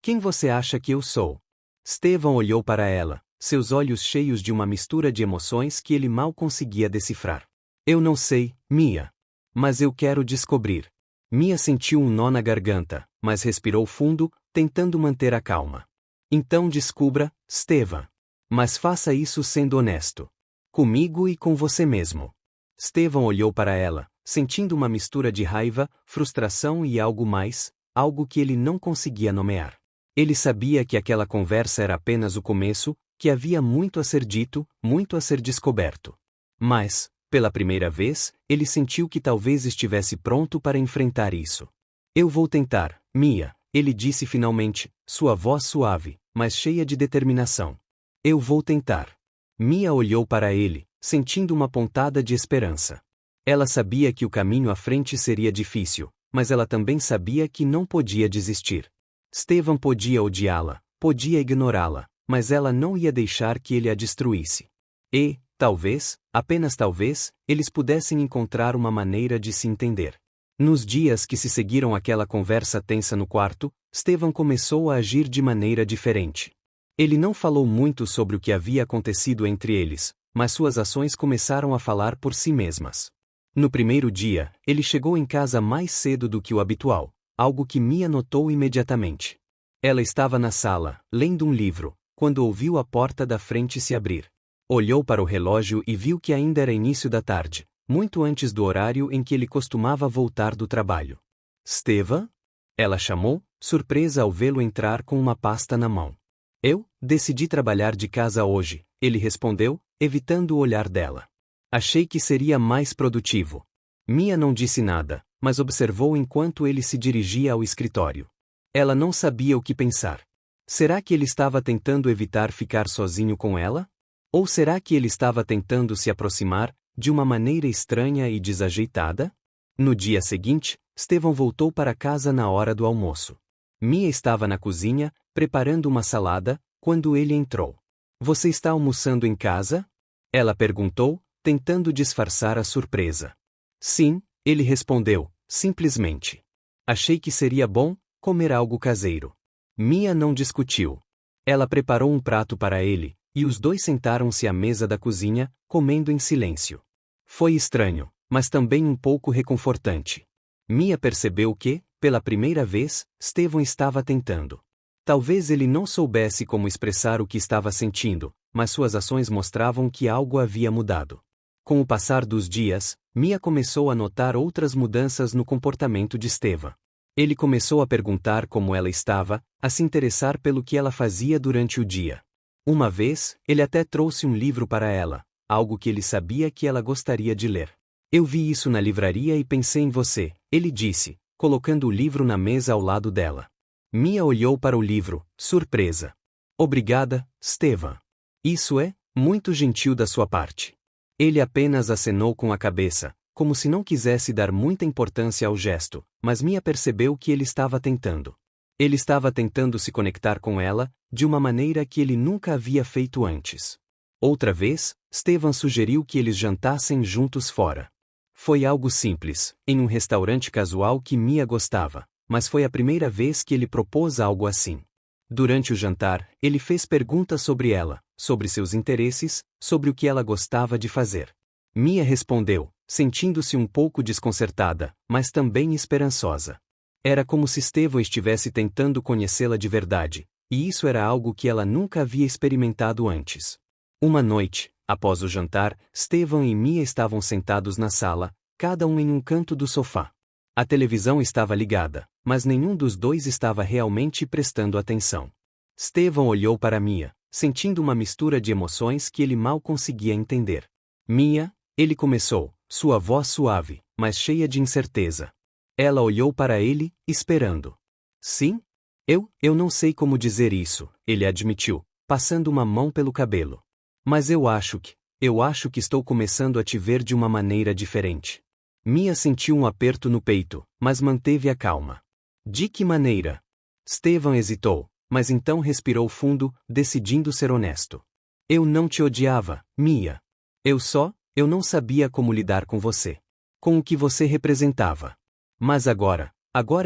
Quem você acha que eu sou? Stevan olhou para ela, seus olhos cheios de uma mistura de emoções que ele mal conseguia decifrar. Eu não sei, Mia. Mas eu quero descobrir. Mia sentiu um nó na garganta, mas respirou fundo, tentando manter a calma. Então descubra, Stevan. Mas faça isso sendo honesto. Comigo e com você mesmo. Stevan olhou para ela, sentindo uma mistura de raiva, frustração e algo mais, algo que ele não conseguia nomear. Ele sabia que aquela conversa era apenas o começo, que havia muito a ser dito, muito a ser descoberto. Mas, pela primeira vez, ele sentiu que talvez estivesse pronto para enfrentar isso. Eu vou tentar, Mia, ele disse finalmente, sua voz suave, mas cheia de determinação. Eu vou tentar. Mia olhou para ele, sentindo uma pontada de esperança. Ela sabia que o caminho à frente seria difícil, mas ela também sabia que não podia desistir. Stevan podia odiá-la, podia ignorá-la, mas ela não ia deixar que ele a destruísse. E, talvez, apenas talvez, eles pudessem encontrar uma maneira de se entender. Nos dias que se seguiram àquela conversa tensa no quarto, Stevan começou a agir de maneira diferente. Ele não falou muito sobre o que havia acontecido entre eles, mas suas ações começaram a falar por si mesmas. No primeiro dia, ele chegou em casa mais cedo do que o habitual, algo que Mia notou imediatamente. Ela estava na sala, lendo um livro, quando ouviu a porta da frente se abrir. Olhou para o relógio e viu que ainda era início da tarde, muito antes do horário em que ele costumava voltar do trabalho. Steven? Ela chamou, surpresa ao vê-lo entrar com uma pasta na mão. Eu decidi trabalhar de casa hoje, ele respondeu, evitando o olhar dela. Achei que seria mais produtivo. Mia não disse nada, mas observou enquanto ele se dirigia ao escritório. Ela não sabia o que pensar. Será que ele estava tentando evitar ficar sozinho com ela? Ou será que ele estava tentando se aproximar, de uma maneira estranha e desajeitada? No dia seguinte, Steven voltou para casa na hora do almoço. Mia estava na cozinha, preparando uma salada, quando ele entrou. Você está almoçando em casa? Ela perguntou, tentando disfarçar a surpresa. Sim, ele respondeu, simplesmente. Achei que seria bom comer algo caseiro. Mia não discutiu. Ela preparou um prato para ele, e os dois sentaram-se à mesa da cozinha, comendo em silêncio. Foi estranho, mas também um pouco reconfortante. Mia percebeu que, pela primeira vez, Steven estava tentando. Talvez ele não soubesse como expressar o que estava sentindo, mas suas ações mostravam que algo havia mudado. Com o passar dos dias, Mia começou a notar outras mudanças no comportamento de Steven. Ele começou a perguntar como ela estava, a se interessar pelo que ela fazia durante o dia. Uma vez, ele até trouxe um livro para ela, algo que ele sabia que ela gostaria de ler. Eu vi isso na livraria e pensei em você, ele disse, colocando o livro na mesa ao lado dela. Mia olhou para o livro, surpresa. Obrigada, Steven. Isso é muito gentil da sua parte. Ele apenas acenou com a cabeça, como se não quisesse dar muita importância ao gesto, mas Mia percebeu que ele estava tentando. Ele estava tentando se conectar com ela, de uma maneira que ele nunca havia feito antes. Outra vez, Steven sugeriu que eles jantassem juntos fora. Foi algo simples, em um restaurante casual que Mia gostava, mas foi a primeira vez que ele propôs algo assim. Durante o jantar, ele fez perguntas sobre ela, sobre seus interesses, sobre o que ela gostava de fazer. Mia respondeu, sentindo-se um pouco desconcertada, mas também esperançosa. Era como se Steven estivesse tentando conhecê-la de verdade, e isso era algo que ela nunca havia experimentado antes. Uma noite, após o jantar, Steven e Mia estavam sentados na sala, cada um em um canto do sofá. A televisão estava ligada, mas nenhum dos dois estava realmente prestando atenção. Steven olhou para Mia, sentindo uma mistura de emoções que ele mal conseguia entender. Mia, ele começou, sua voz suave, mas cheia de incerteza. Ela olhou para ele, esperando. Sim? Eu não sei como dizer isso, ele admitiu, passando uma mão pelo cabelo. Mas eu acho que estou começando a te ver de uma maneira diferente. Mia sentiu um aperto no peito, mas manteve a calma. De que maneira? Steven hesitou, mas então respirou fundo, decidindo ser honesto. Eu não te odiava, Mia. Eu não sabia como lidar com você. Com o que você representava. Mas agora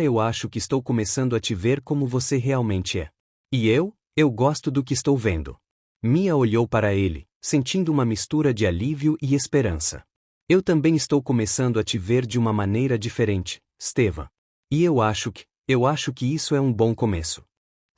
eu acho que estou começando a te ver como você realmente é. E eu gosto do que estou vendo. Mia olhou para ele, sentindo uma mistura de alívio e esperança. Eu também estou começando a te ver de uma maneira diferente, Steven. E eu acho que isso é um bom começo.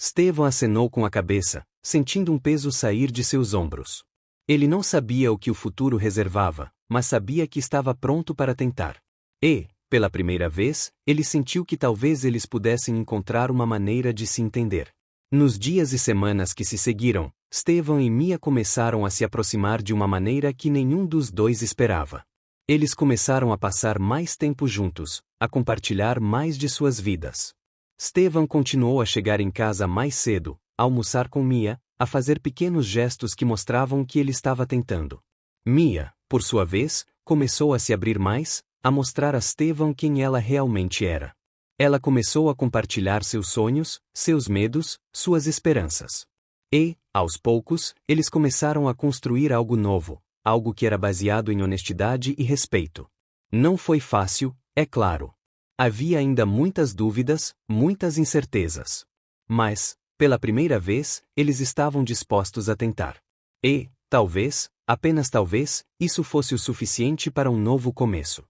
Steven acenou com a cabeça, sentindo um peso sair de seus ombros. Ele não sabia o que o futuro reservava, mas sabia que estava pronto para tentar. E, pela primeira vez, ele sentiu que talvez eles pudessem encontrar uma maneira de se entender. Nos dias e semanas que se seguiram, Steven e Mia começaram a se aproximar de uma maneira que nenhum dos dois esperava. Eles começaram a passar mais tempo juntos, a compartilhar mais de suas vidas. Steven continuou a chegar em casa mais cedo, a almoçar com Mia, a fazer pequenos gestos que mostravam que ele estava tentando. Mia, por sua vez, começou a se abrir mais, a mostrar a Steven quem ela realmente era. Ela começou a compartilhar seus sonhos, seus medos, suas esperanças. E, aos poucos, eles começaram a construir algo novo, algo que era baseado em honestidade e respeito. Não foi fácil, é claro. Havia ainda muitas dúvidas, muitas incertezas. Mas, pela primeira vez, eles estavam dispostos a tentar. E, talvez, apenas talvez, isso fosse o suficiente para um novo começo.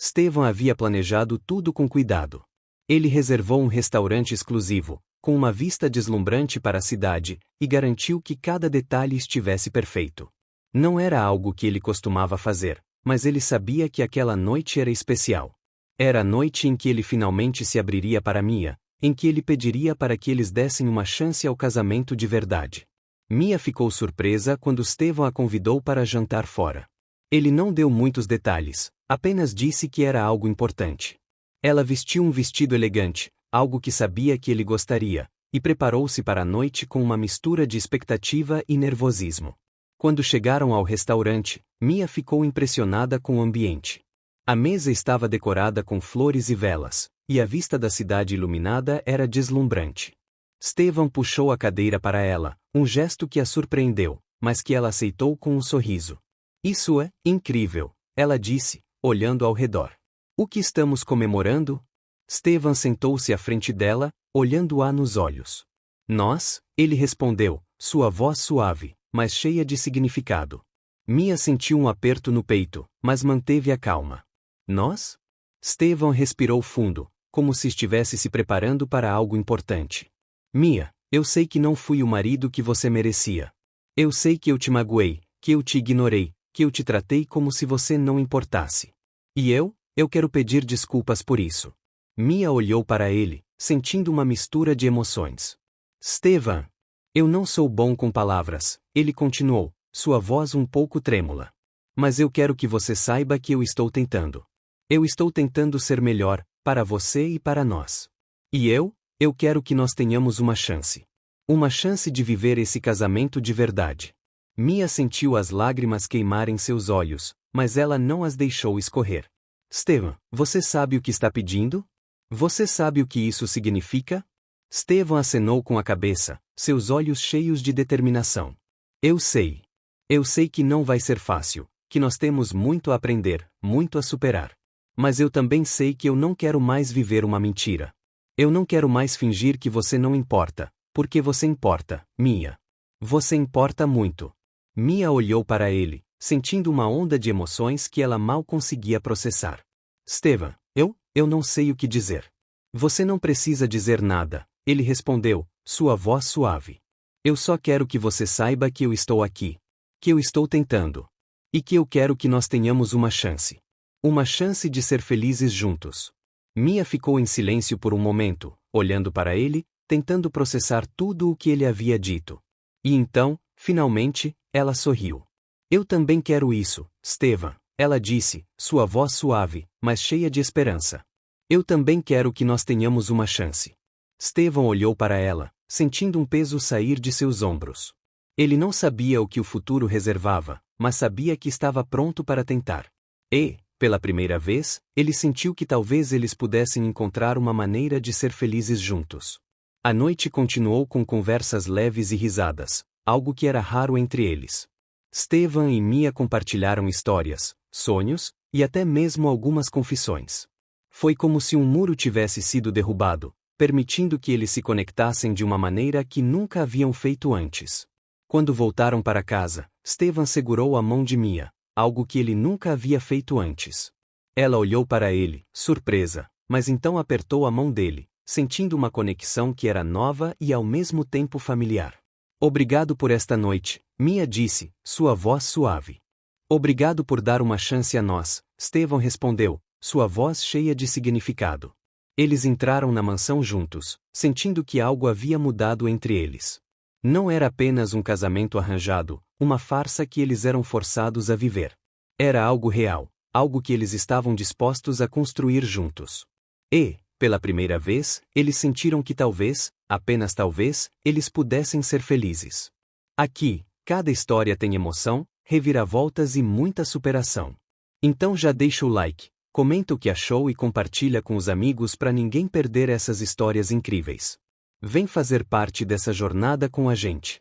Steven havia planejado tudo com cuidado. Ele reservou um restaurante exclusivo, com uma vista deslumbrante para a cidade, e garantiu que cada detalhe estivesse perfeito. Não era algo que ele costumava fazer, mas ele sabia que aquela noite era especial. Era a noite em que ele finalmente se abriria para Mia, em que ele pediria para que eles dessem uma chance ao casamento de verdade. Mia ficou surpresa quando Steven a convidou para jantar fora. Ele não deu muitos detalhes, apenas disse que era algo importante. Ela vestiu um vestido elegante, algo que sabia que ele gostaria, e preparou-se para a noite com uma mistura de expectativa e nervosismo. Quando chegaram ao restaurante, Mia ficou impressionada com o ambiente. A mesa estava decorada com flores e velas, e a vista da cidade iluminada era deslumbrante. Steven puxou a cadeira para ela, um gesto que a surpreendeu, mas que ela aceitou com um sorriso. Isso é incrível, ela disse, olhando ao redor. O que estamos comemorando? Steven sentou-se à frente dela, olhando-a nos olhos. Nós, ele respondeu, sua voz suave, mas cheia de significado. Mia sentiu um aperto no peito, mas manteve a calma. Nós? Steven respirou fundo, como se estivesse se preparando para algo importante. Mia, eu sei que não fui o marido que você merecia. Eu sei que eu te magoei, que eu te ignorei, que eu te tratei como se você não importasse. E eu quero pedir desculpas por isso. Mia olhou para ele, sentindo uma mistura de emoções. Steven, eu não sou bom com palavras, ele continuou, sua voz um pouco trêmula. Mas eu quero que você saiba que eu estou tentando. Eu estou tentando ser melhor, para você e para nós. E eu quero que nós tenhamos uma chance. Uma chance de viver esse casamento de verdade. Mia sentiu as lágrimas queimarem seus olhos, mas ela não as deixou escorrer. Steven, você sabe o que está pedindo? Você sabe o que isso significa? Steven acenou com a cabeça, seus olhos cheios de determinação. Eu sei. Eu sei que não vai ser fácil, que nós temos muito a aprender, muito a superar. Mas eu também sei que eu não quero mais viver uma mentira. Eu não quero mais fingir que você não importa, porque você importa, Mia. Você importa muito. Mia olhou para ele, sentindo uma onda de emoções que ela mal conseguia processar. Steven, eu não sei o que dizer. Você não precisa dizer nada, ele respondeu, sua voz suave. Eu só quero que você saiba que eu estou aqui. Que eu estou tentando. E que eu quero que nós tenhamos uma chance. Uma chance de ser felizes juntos. Mia ficou em silêncio por um momento, olhando para ele, tentando processar tudo o que ele havia dito. E então, finalmente, ela sorriu. Eu também quero isso, Steven, ela disse, sua voz suave, mas cheia de esperança. Eu também quero que nós tenhamos uma chance. Steven olhou para ela, sentindo um peso sair de seus ombros. Ele não sabia o que o futuro reservava, mas sabia que estava pronto para tentar. E, pela primeira vez, ele sentiu que talvez eles pudessem encontrar uma maneira de ser felizes juntos. A noite continuou com conversas leves e risadas, algo que era raro entre eles. Steven e Mia compartilharam histórias, sonhos, e até mesmo algumas confissões. Foi como se um muro tivesse sido derrubado, permitindo que eles se conectassem de uma maneira que nunca haviam feito antes. Quando voltaram para casa, Steven segurou a mão de Mia, algo que ele nunca havia feito antes. Ela olhou para ele, surpresa, mas então apertou a mão dele, sentindo uma conexão que era nova e ao mesmo tempo familiar. Obrigado por esta noite, Mia disse, sua voz suave. Obrigado por dar uma chance a nós, Steven respondeu, sua voz cheia de significado. Eles entraram na mansão juntos, sentindo que algo havia mudado entre eles. Não era apenas um casamento arranjado, uma farsa que eles eram forçados a viver. Era algo real, algo que eles estavam dispostos a construir juntos. E, pela primeira vez, eles sentiram que talvez, apenas talvez, eles pudessem ser felizes. Aqui, cada história tem emoção, reviravoltas e muita superação. Então já deixa o like, comenta o que achou e compartilha com os amigos para ninguém perder essas histórias incríveis. Vem fazer parte dessa jornada com a gente.